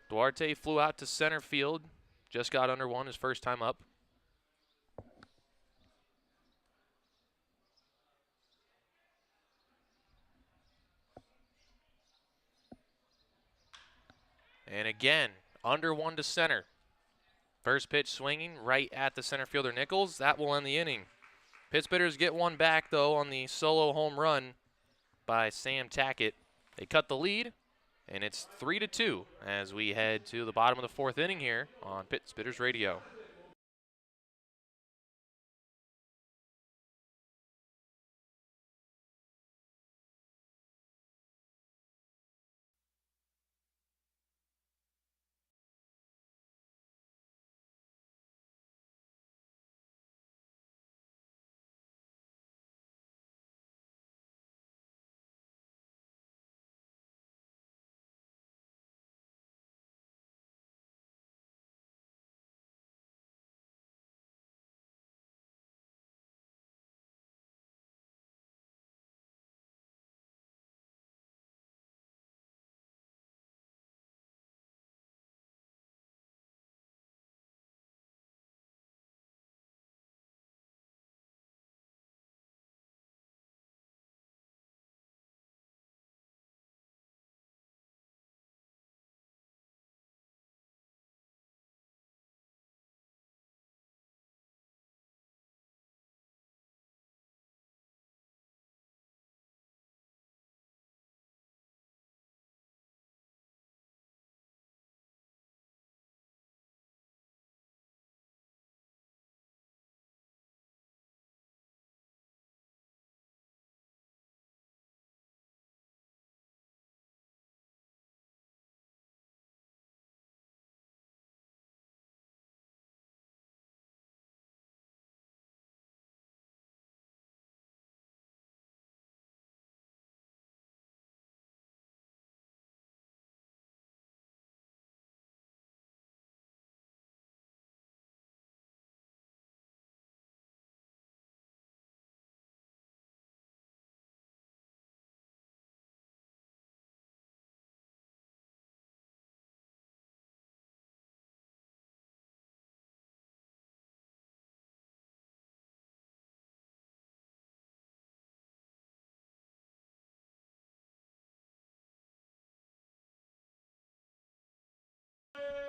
Duarte flew out to center field, just got under 1 his first time up. And again, under 1 to center. First pitch swinging right at the center fielder Nichols. That will end the inning. Pittsburghers get one back, though, on the solo home run by Sam Tackett. They cut the lead, And it's 3-2 as we head to the bottom of the fourth inning here on Pit Spitters Radio.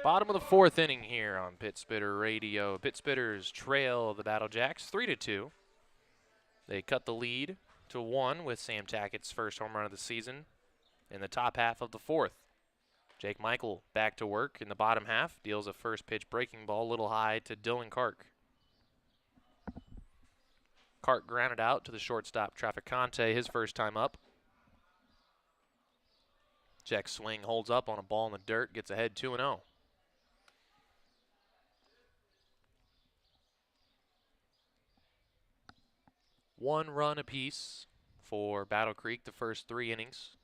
Bottom of the fourth inning here on Pit Spitter Radio. Pit Spitters trail the Battle Jacks 3-2. They cut the lead to 1 with Sam Tackett's first home run of the season in the top half of the fourth. Jake Michael back to work in the bottom half, deals a first pitch breaking ball a little high to Dylan Kark. Kark grounded out to the shortstop Traficante his first time up. Check swing holds up on a ball in the dirt, gets ahead 2-0. One run apiece for Battle Creek the first 3 innings.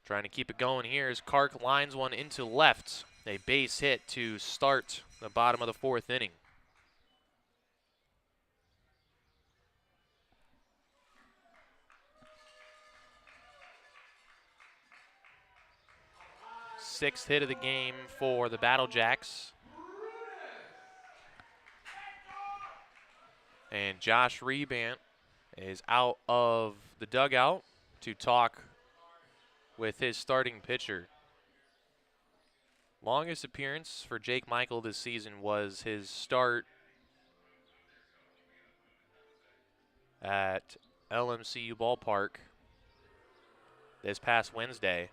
Trying to keep it going here as Kark lines one into left. A base hit to start the bottom of the fourth inning. Sixth hit of the game for the Battle Jacks. And Josh Rebant is out of the dugout to talk with his starting pitcher. Longest appearance for Jake Michael this season was his start at LMCU Ballpark this past Wednesday.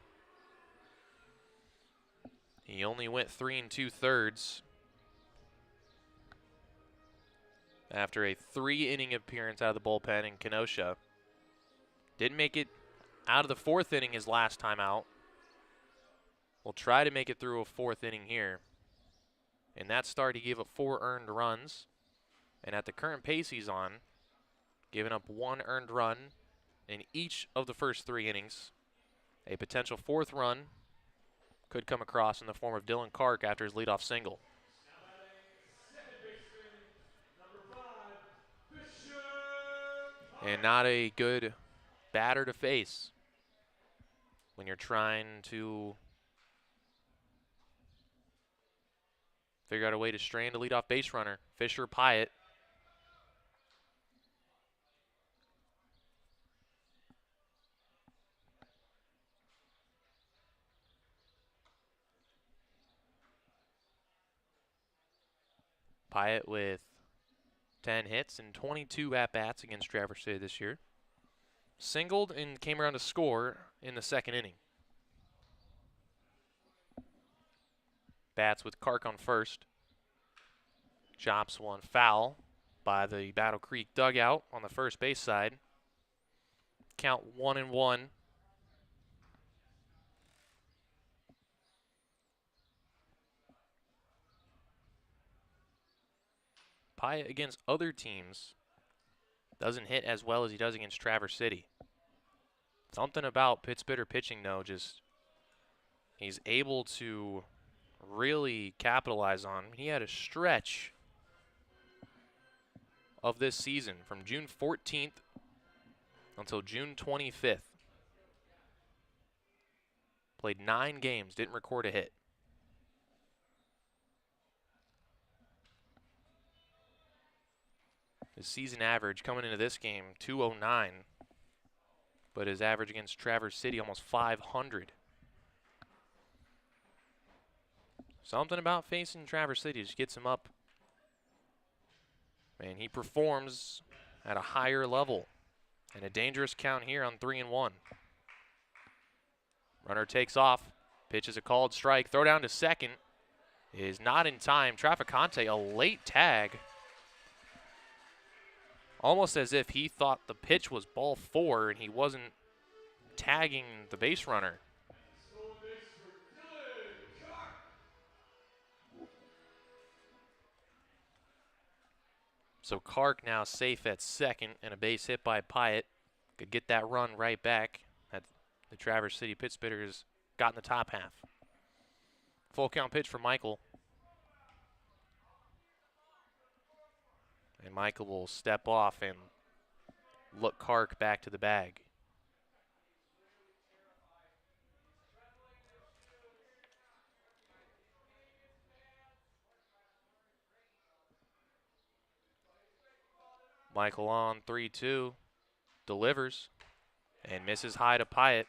He only went 3 2/3 after a 3-inning appearance out of the bullpen in Kenosha. Didn't make it out of the fourth inning his last time out. We'll try to make it through a fourth inning here. In that start, he gave up 4 earned runs. And at the current pace he's on, giving up 1 earned run in each of the first 3 innings. A potential 4th run could come across in the form of Dylan Kark after his leadoff single. And not a good batter to face when you're trying to figure out a way to strand a leadoff base runner. Fisher Pyatt. Pyatt with 10 hits and 22 at-bats against Traverse City this year. singled and came around to score in the second inning. Bats with Kark on first. Chops one foul by the Battle Creek dugout on the first base side. Count 1-1. Pyatt against other teams doesn't hit as well as he does against Traverse City. Something about Pittsburgh pitching, though, just he's able to really capitalize on. He had a stretch of this season from June 14th until June 25th. Played 9 games, didn't record a hit. His season average coming into this game, 209. But his average against Traverse City, almost 500. Something about facing Traverse City just gets him up. And he performs at a higher level. And a dangerous count here on 3-1. Runner takes off. Pitch is a called strike. Throw down to second. Is not in time. Traficante, a late tag. Almost as if he thought the pitch was ball 4 and he wasn't tagging the base runner. So Kark now safe at second, and a base hit by Pyatt could get that run right back that the Traverse City Pittsburghers got in the top half. Full count pitch for Michael. And Michael will step off and look Kark back to the bag. Michael on 3-2, delivers, and misses high to Pyatt.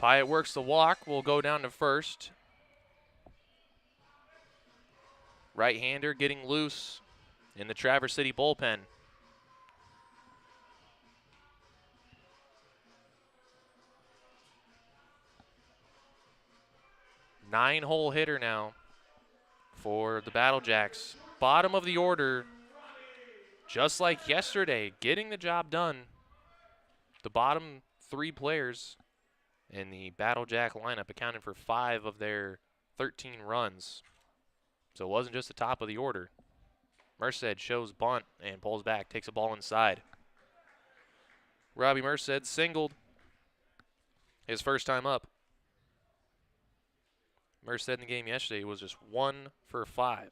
Pyatt works the walk, will go down to first. Right-hander getting loose in the Traverse City bullpen. Nine-hole hitter now for the Battle Jacks. Bottom of the order, just like yesterday, getting the job done. The bottom 3 players in the Battle Jack lineup accounted for 5 of their 13 runs. So it wasn't just the top of the order. Merced shows bunt and pulls back, takes a ball inside. Robbie Merced singled his first time up. Merced in the game yesterday was just 1 for 5.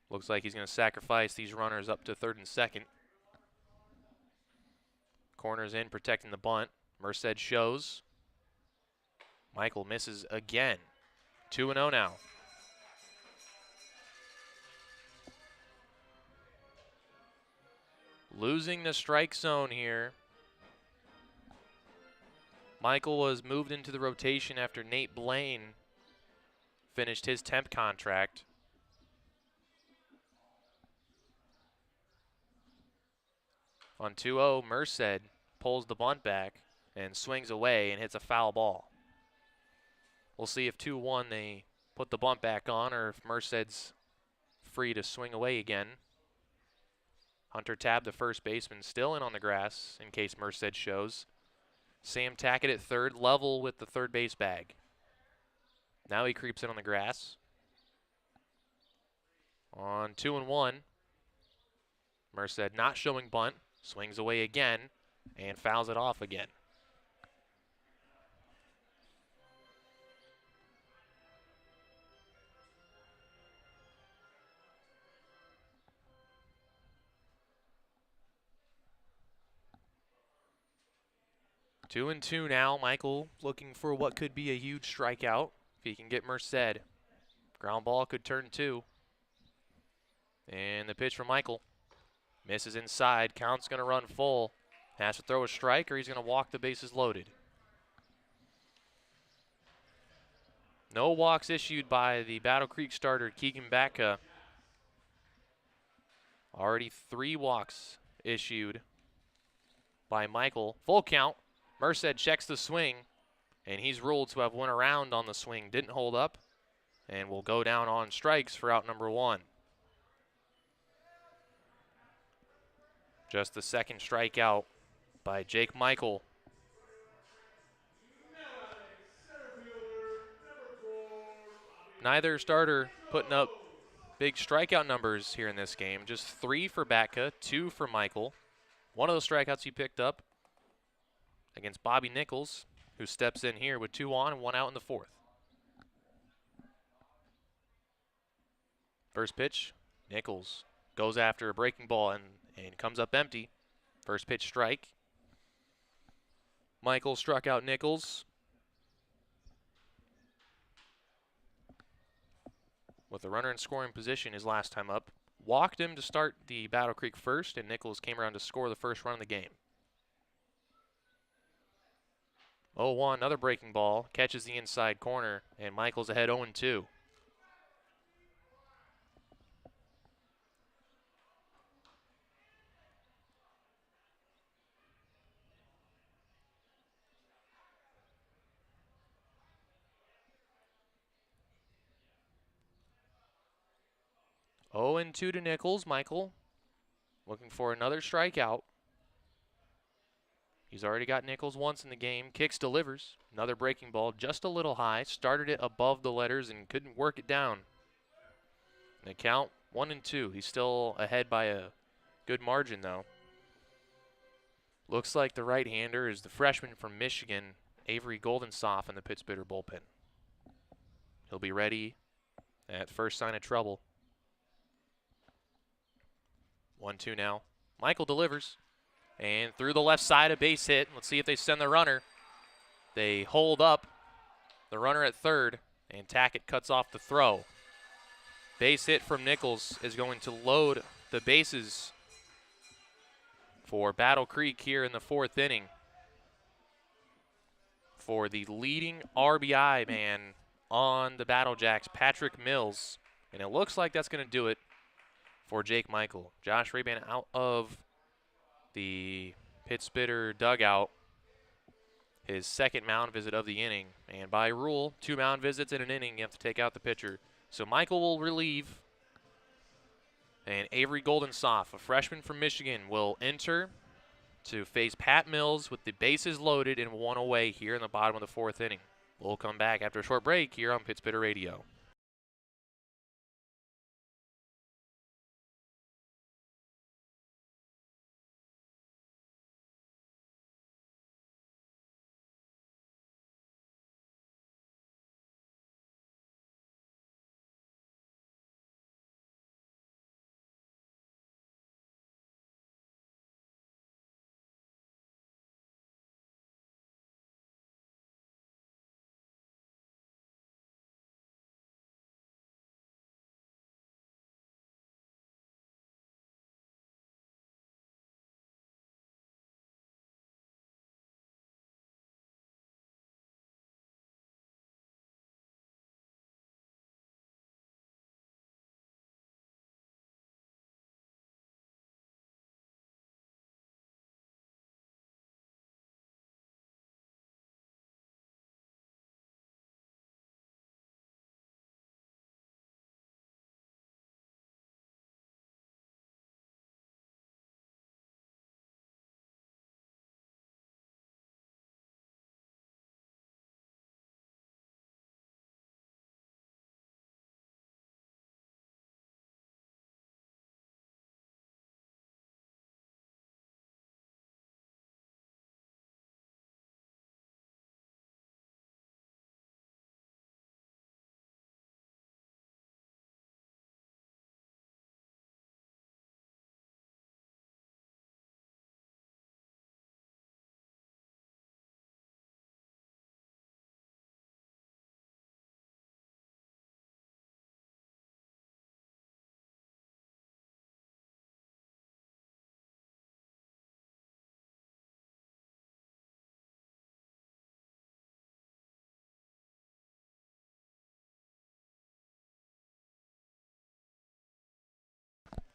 Looks like he's going to sacrifice these runners up to third and second. Corners in, protecting the bunt. Merced shows. Michael misses again. 2-0 now. Losing the strike zone here. Michael was moved into the rotation after Nate Blaine finished his temp contract. On 2-0, Merced pulls the bunt back and swings away and hits a foul ball. We'll see if 2-1 they put the bunt back on or if Merced's free to swing away again. Hunter Tabb, the first baseman, still in on the grass in case Merced shows. Sam Tackett at third, level with the third base bag. Now he creeps in on the grass. On 2-1, Merced not showing bunt, swings away again, and fouls it off again. Two and two now. Michael looking for what could be a huge strikeout if he can get Merced. Ground ball could turn 2. And the pitch from Michael. Misses inside. Count's going to run full. Has to throw a strike or he's going to walk the bases loaded. No walks issued by the Battle Creek starter, Keegan Backa. Already 3 walks issued by Michael. Full count. Merced checks the swing, and he's ruled to have went around on the swing. Didn't hold up, and will go down on strikes for out number 1. Just the second strikeout by Jake Michael. Neither starter putting up big strikeout numbers here in this game. Just 3 for Batka, 2 for Michael. One of those strikeouts he picked up against Bobby Nichols, who steps in here with 2 on and 1 out in the 4th. First pitch, Nichols goes after a breaking ball and comes up empty. First pitch strike. Michael struck out Nichols with a runner in scoring position his last time up. Walked him to start the Battle Creek first, and Nichols came around to score the first run of the game. 0-1, another breaking ball, catches the inside corner, and Michael's ahead 0-2. Oh and 2 to Nichols. Michael looking for another strikeout. He's already got Nichols once in the game. Kicks, delivers. Another breaking ball, just a little high. Started it above the letters and couldn't work it down. The count 1-2. He's still ahead by a good margin, though. Looks like the right-hander is the freshman from Michigan, Avery Goldensoff, in the Pittsburgh bullpen. He'll be ready at first sign of trouble. 1-2 now. Michael delivers. And through the left side, a base hit. Let's see if they send the runner. They hold up the runner at third, and Tackett cuts off the throw. Base hit from Nichols is going to load the bases for Battle Creek here in the 4th inning. For the leading RBI man on the Battle Jacks, Patrick Mills. And it looks like that's going to do it for Jake Michael. Josh Raban out of the Pit Spitter dugout. His second mound visit of the inning. And by rule, 2 mound visits in an inning, you have to take out the pitcher. So Michael will relieve. And Avery Goldensoff, a freshman from Michigan, will enter to face Pat Mills with the bases loaded and 1 away here in the bottom of the 4th inning. We'll come back after a short break here on Pit Spitter Radio.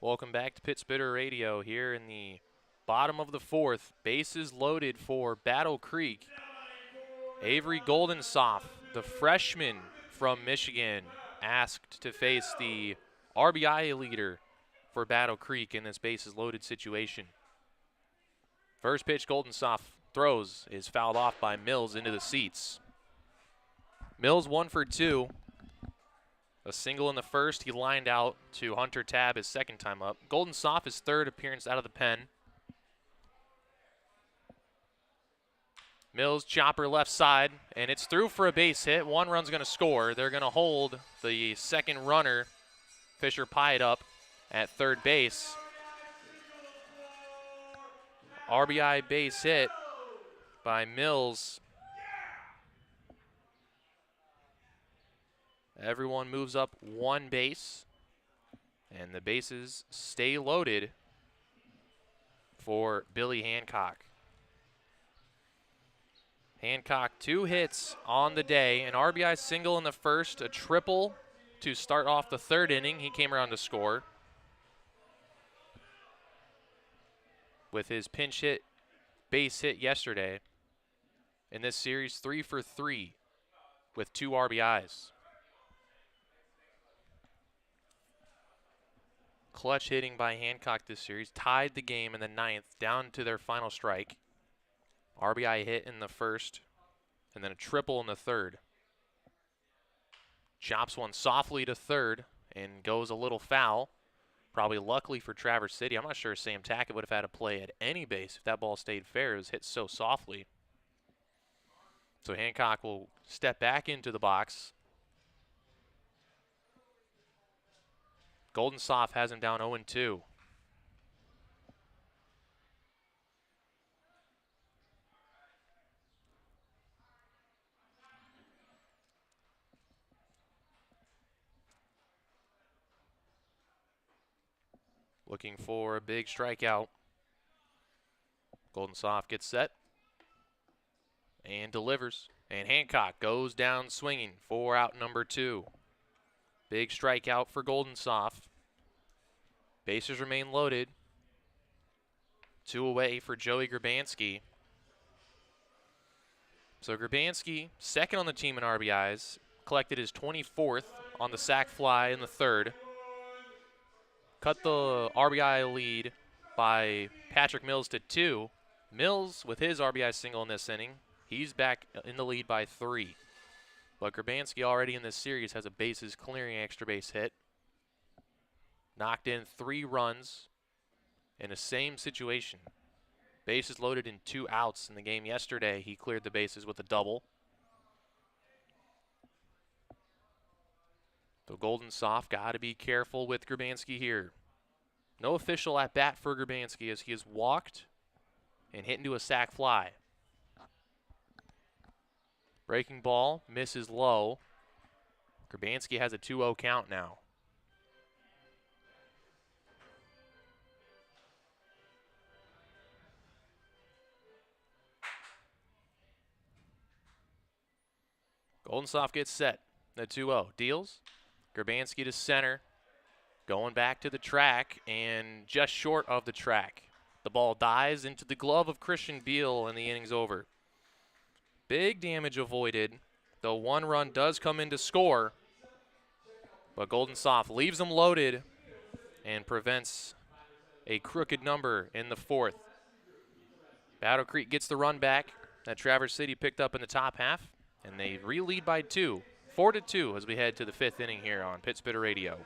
Welcome back to Pit Spitter Radio here in the bottom of the fourth. Bases loaded for Battle Creek. Avery Goldensoft, the freshman from Michigan, asked to face the RBI leader for Battle Creek in this bases loaded situation. First pitch, Goldensoft throws, is fouled off by Mills into the seats. Mills 1 for 2. A single in the first. He lined out to Hunter Tabb his second time up. Goldensoft his third appearance out of the pen. Mills chopper left side, and it's through for a base hit. One run's going to score. They're going to hold the second runner, Fisher Pyatt, up at third base. RBI base hit by Mills. Everyone moves up one base, and the bases stay loaded for Billy Hancock. Hancock 2 hits on the day, an RBI single in the first, a triple to start off the third inning. He came around to score with his pinch hit base hit yesterday. In this series, 3 for 3 with 2 RBIs. Clutch hitting by Hancock this series tied the game in the ninth down to their final strike. RBI hit in the first, and then a triple in the third. Chops one softly to third and goes a little foul. Probably luckily for Traverse City. I'm not sure Sam Tackett would have had a play at any base if that ball stayed fair. It was hit so softly. So Hancock will step back into the box. Goldensoft has him down 0-2. Looking for a big strikeout. Goldensoft gets set and delivers. And Hancock goes down swinging for out number 2. Big strikeout for Goldensoft. Bases remain loaded. 2 away for Joey Grabanski. So Grabanski, second on the team in RBIs, collected his 24th on the sac fly in the third. Cut the RBI lead by Patrick Mills to 2. Mills, with his RBI single in this inning, he's back in the lead by 3. But Grabanski already in this series has a bases clearing extra base hit. Knocked in 3 runs in the same situation. Bases loaded in 2 outs in the game yesterday. He cleared the bases with a double. So Goldensoft got to be careful with Grabanski here. No official at bat for Grabanski as he has walked and hit into a sac fly. Breaking ball, misses low. Grabanski has a 2-0 count now. Goldensoft gets set. The 2-0. Deals. Grabanski to center. Going back to the track and just short of the track. The ball dies into the glove of Christian Beal and the inning's over. Big damage avoided. The 1 run does come in to score. But Goldensoft leaves them loaded and prevents a crooked number in the fourth. Battle Creek gets the run back that Traverse City picked up in the top half. And they re-lead by 2, 4-2 as we head to the 5th inning here on Pit Spitter Radio.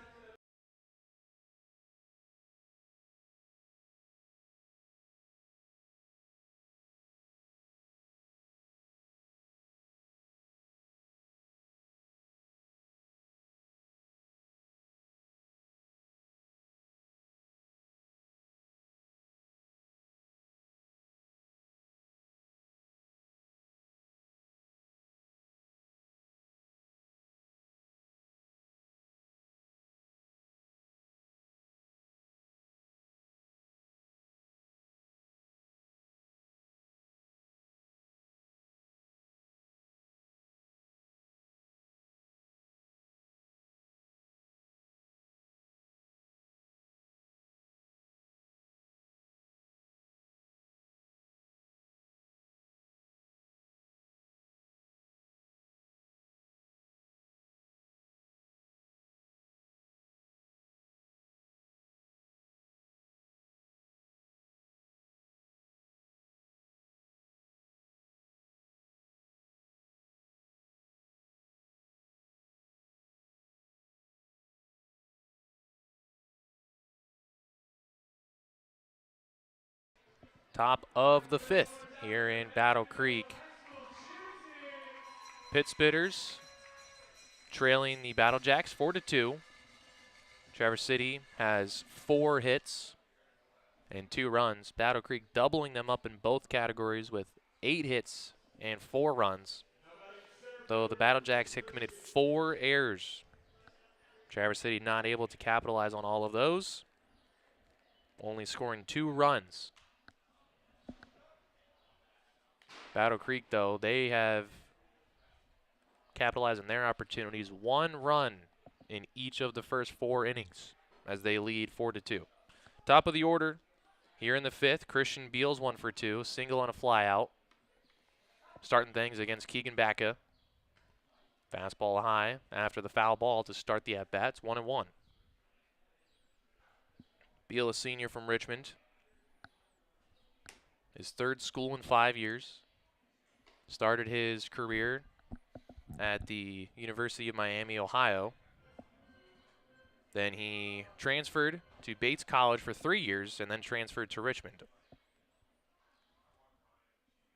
Top of the 5th here in Battle Creek. Pit Spitters trailing the Battle Jacks 4-2. Traverse City has 4 hits and 2 runs. Battle Creek doubling them up in both categories with 8 hits and 4 runs. Though the Battle Jacks have committed 4 errors. Traverse City not able to capitalize on all of those, only scoring 2 runs. Battle Creek, though, they have capitalized on their opportunities. 1 run in each of the first 4 innings as they lead 4-2. Top of the order here in the 5th, Christian Beals 1 for 2, single on a flyout. Starting things against Keegan Bacca. Fastball high after the foul ball to start the at-bats, 1-1. Beal, a senior from Richmond. His 3rd school in 5 years. Started his career at the University of Miami, Ohio. Then he transferred to Bates College for 3 years and then transferred to Richmond.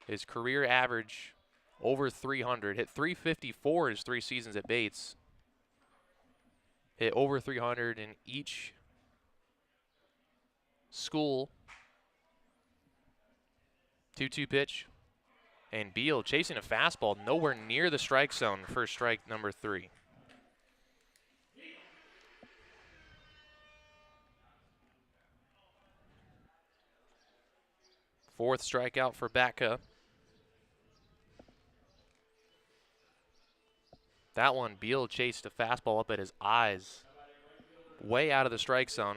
His career average over 300, hit 354 his 3 seasons at Bates. Hit over 300 in each school. 2-2 pitch. And Beal chasing a fastball nowhere near the strike zone for strike number 3. Fourth strikeout for Bacca. That one, Beal chased a fastball up at his eyes, way out of the strike zone.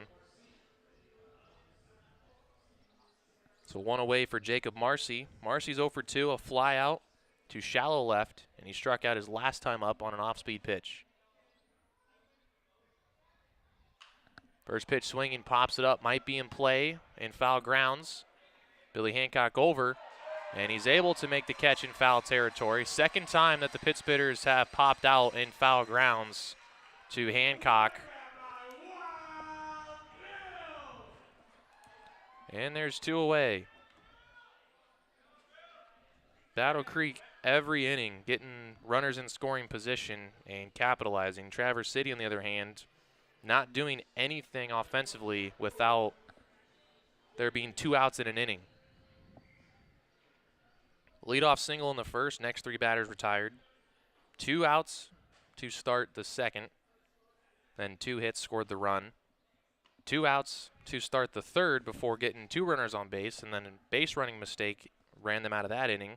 So 1 away for Jacob Marcy. Marcy's 0 for 2, a fly out to shallow left, and he struck out his last time up on an off-speed pitch. First pitch swinging, pops it up, might be in play in foul grounds. Billy Hancock over, and he's able to make the catch in foul territory. Second time that the Pit Spitters have popped out in foul grounds to Hancock. And there's 2 away. Battle Creek every inning getting runners in scoring position and capitalizing. Traverse City, on the other hand, not doing anything offensively without there being 2 outs in an inning. Leadoff single in the first, next 3 batters retired. 2 outs to start the second, then 2 hits scored the run. 2 outs to start the third before getting 2 runners on base, and then a base running mistake ran them out of that inning.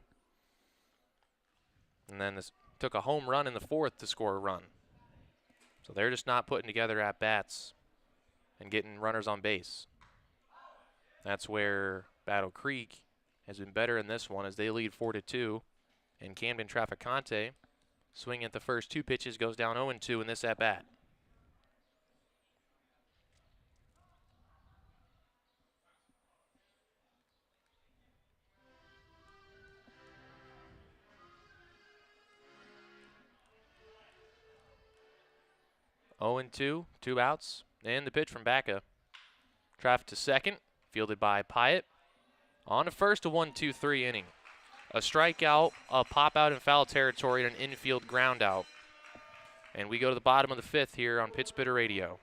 And then this took a home run in the 4th to score a run. So they're just not putting together at-bats and getting runners on base. That's where Battle Creek has been better in this one as they lead 4-2. And Camden Traficante, swinging at the first 2 pitches, goes down 0-2 in this at-bat. Oh and 2, 2 outs, and the pitch from Bacca. Traffic to second, fielded by Pyatt. On to first, a 1-2-3 inning. A strikeout, a pop out in foul territory, and an infield ground out. And we go to the bottom of the 5th here on Pit Spitter Radio.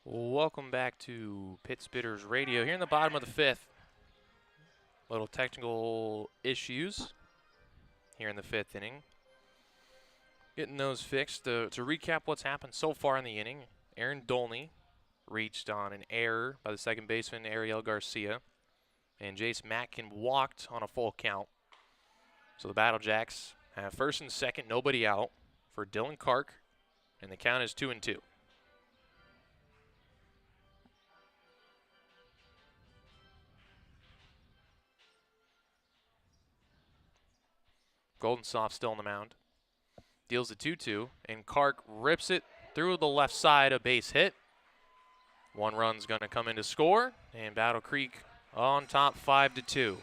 Welcome back to Pit Spitters Radio. Here in the bottom of the fifth, little technical issues here in the fifth inning. Getting those fixed. To recap what's happened so far in the inning, Aaron Dolney reached on an error by the second baseman, Ariel Garcia, and Jace Matkin walked on a full count. So the Battle Jacks have first and second, nobody out for Dylan Kark, and the count is 2-2. Golden Soft still on the mound. Deals the 2-2, and Kark rips it through the left side, a base hit. One run's going to come in to score, and Battle Creek on top 5-2.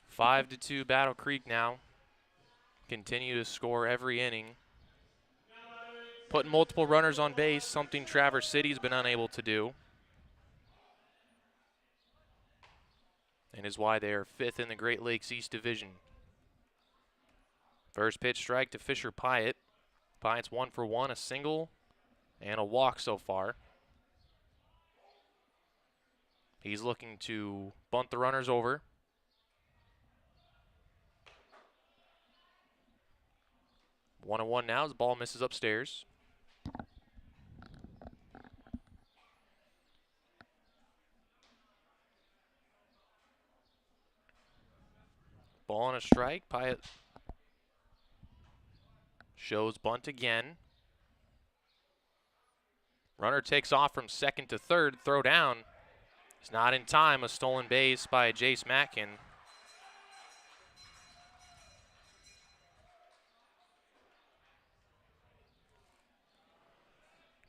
Five to 2 Battle Creek now. Continue to score every inning. Putting multiple runners on base, something Traverse City's been unable to do. And is why they are fifth in the Great Lakes East Division. First pitch strike to Fisher Pyatt. Pyatt's 1 for 1, a single and a walk so far. He's looking to bunt the runners over. 1-1 now as the ball misses upstairs. Ball on a strike. Pyatt shows bunt again. Runner takes off from second to third. Throw down. It's not in time. A stolen base by Jace Matkin.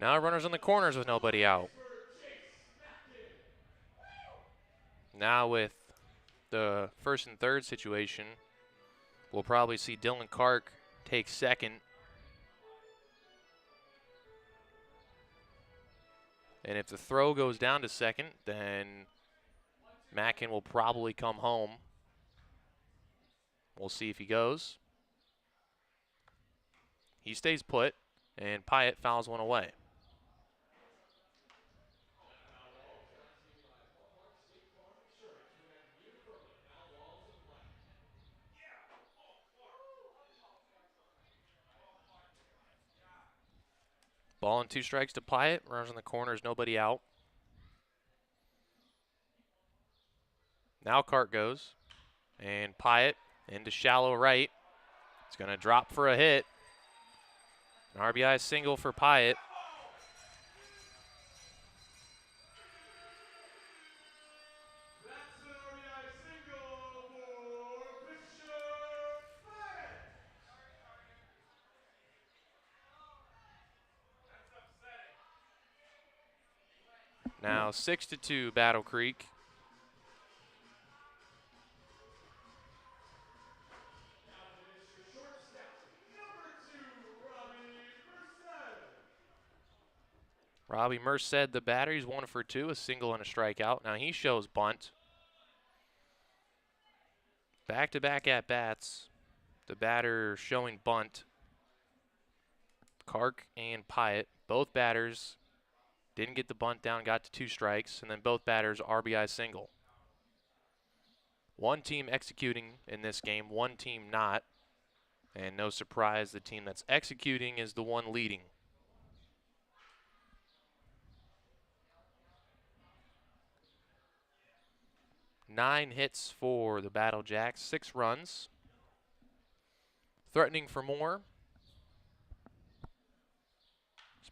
Now runners on the corners with nobody out. Now with the first and third situation, we'll probably see Dylan Kark take second. And if the throw goes down to second, then Matkin will probably come home. We'll see if he goes. He stays put, and Pyatt fouls one away. Ball and 2 strikes to Pyatt. Runners in the corners, nobody out. Now Kark goes, and Pyatt into shallow right. It's going to drop for a hit. An RBI single for Pyatt. Now 6-2 Battle Creek. Robbie Merced, the batter, he's 1 for 2, a single and a strikeout. Now he shows bunt. Back-to-back at-bats. The batter showing bunt. Kark and Pyatt, both batters didn't get the bunt down, got to 2 strikes, and then both batters RBI single. One team executing in this game, one team not. And no surprise, the team that's executing is the one leading. Nine hits for the Battle Jacks, 6 runs. Threatening for more.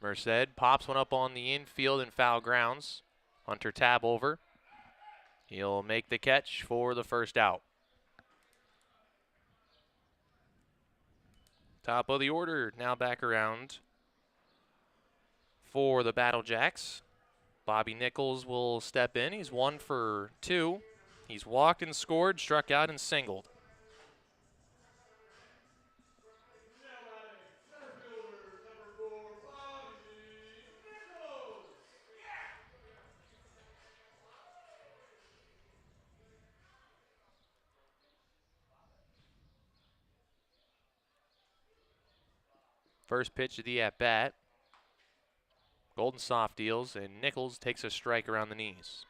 Merced pops one up on the infield in foul grounds. Hunter Tab over. He'll make the catch for the first out. Top of the order now back around for the Battle Jacks. Bobby Nichols will step in. He's 1 for 2. He's walked and scored, struck out and singled. First pitch of the at-bat. Golden Soft deals, and Nichols takes a strike around the knees.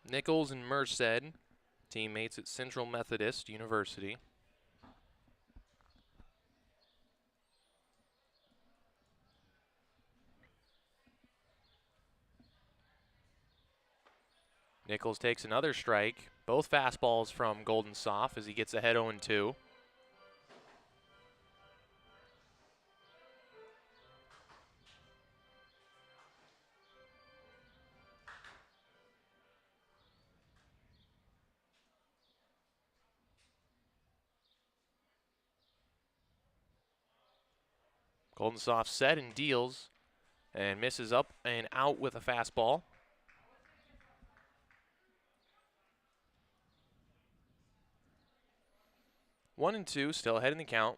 Nichols and Merced, teammates at Central Methodist University. Nichols takes another strike. Both fastballs from Golden Soft as he gets ahead 0-2. Golden Soft set and deals and misses up and out with a fastball. One and two, still ahead in the count.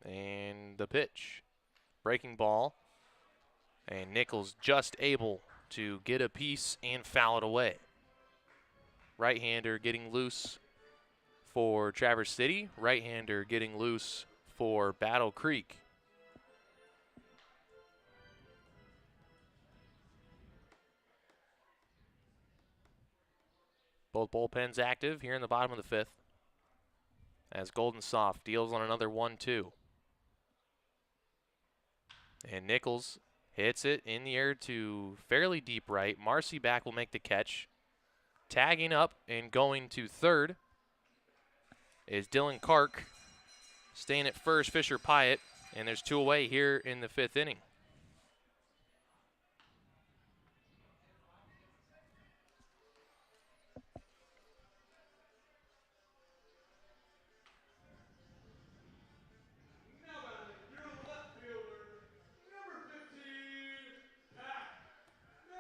And the pitch. Breaking ball. And Nichols just able to get a piece and foul it away. Right-hander getting loose for Traverse City. Right-hander getting loose for Battle Creek. Both bullpens active here in the bottom of the fifth as Golden Soft deals on another 1-2. And Nichols hits it in the air to fairly deep right. Marcy back will make the catch. Tagging up and going to third is Dylan Kark. Staying at first, Fisher Pyatt. And there's two away here in the fifth inning.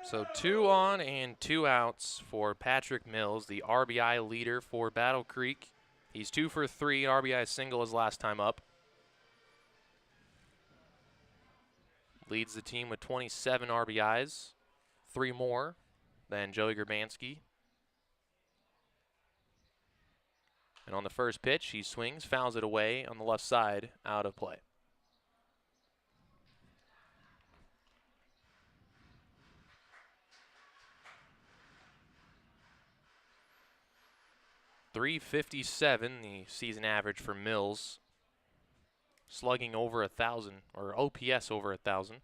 So 2 on and 2 outs for Patrick Mills, the RBI leader for Battle Creek. He's 2 for 3, RBI single his last time up. Leads the team with 27 RBIs, 3 more than Joey Gerbanski. And on the first pitch, he swings, fouls it away on the left side, out of play. .357, the season average for Mills. Slugging over 1,000, or OPS over 1,000.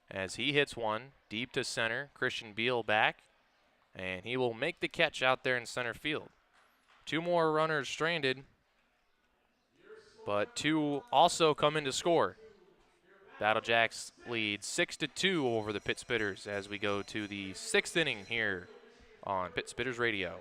As he hits one deep to center, Christian Beal back, and he will make the catch out there in center field. 2 more runners stranded, but 2 also come in to score. Battle Jacks lead 6-2 over the Pitt Spitters as we go to the 6th inning here on Pitt Spitters Radio.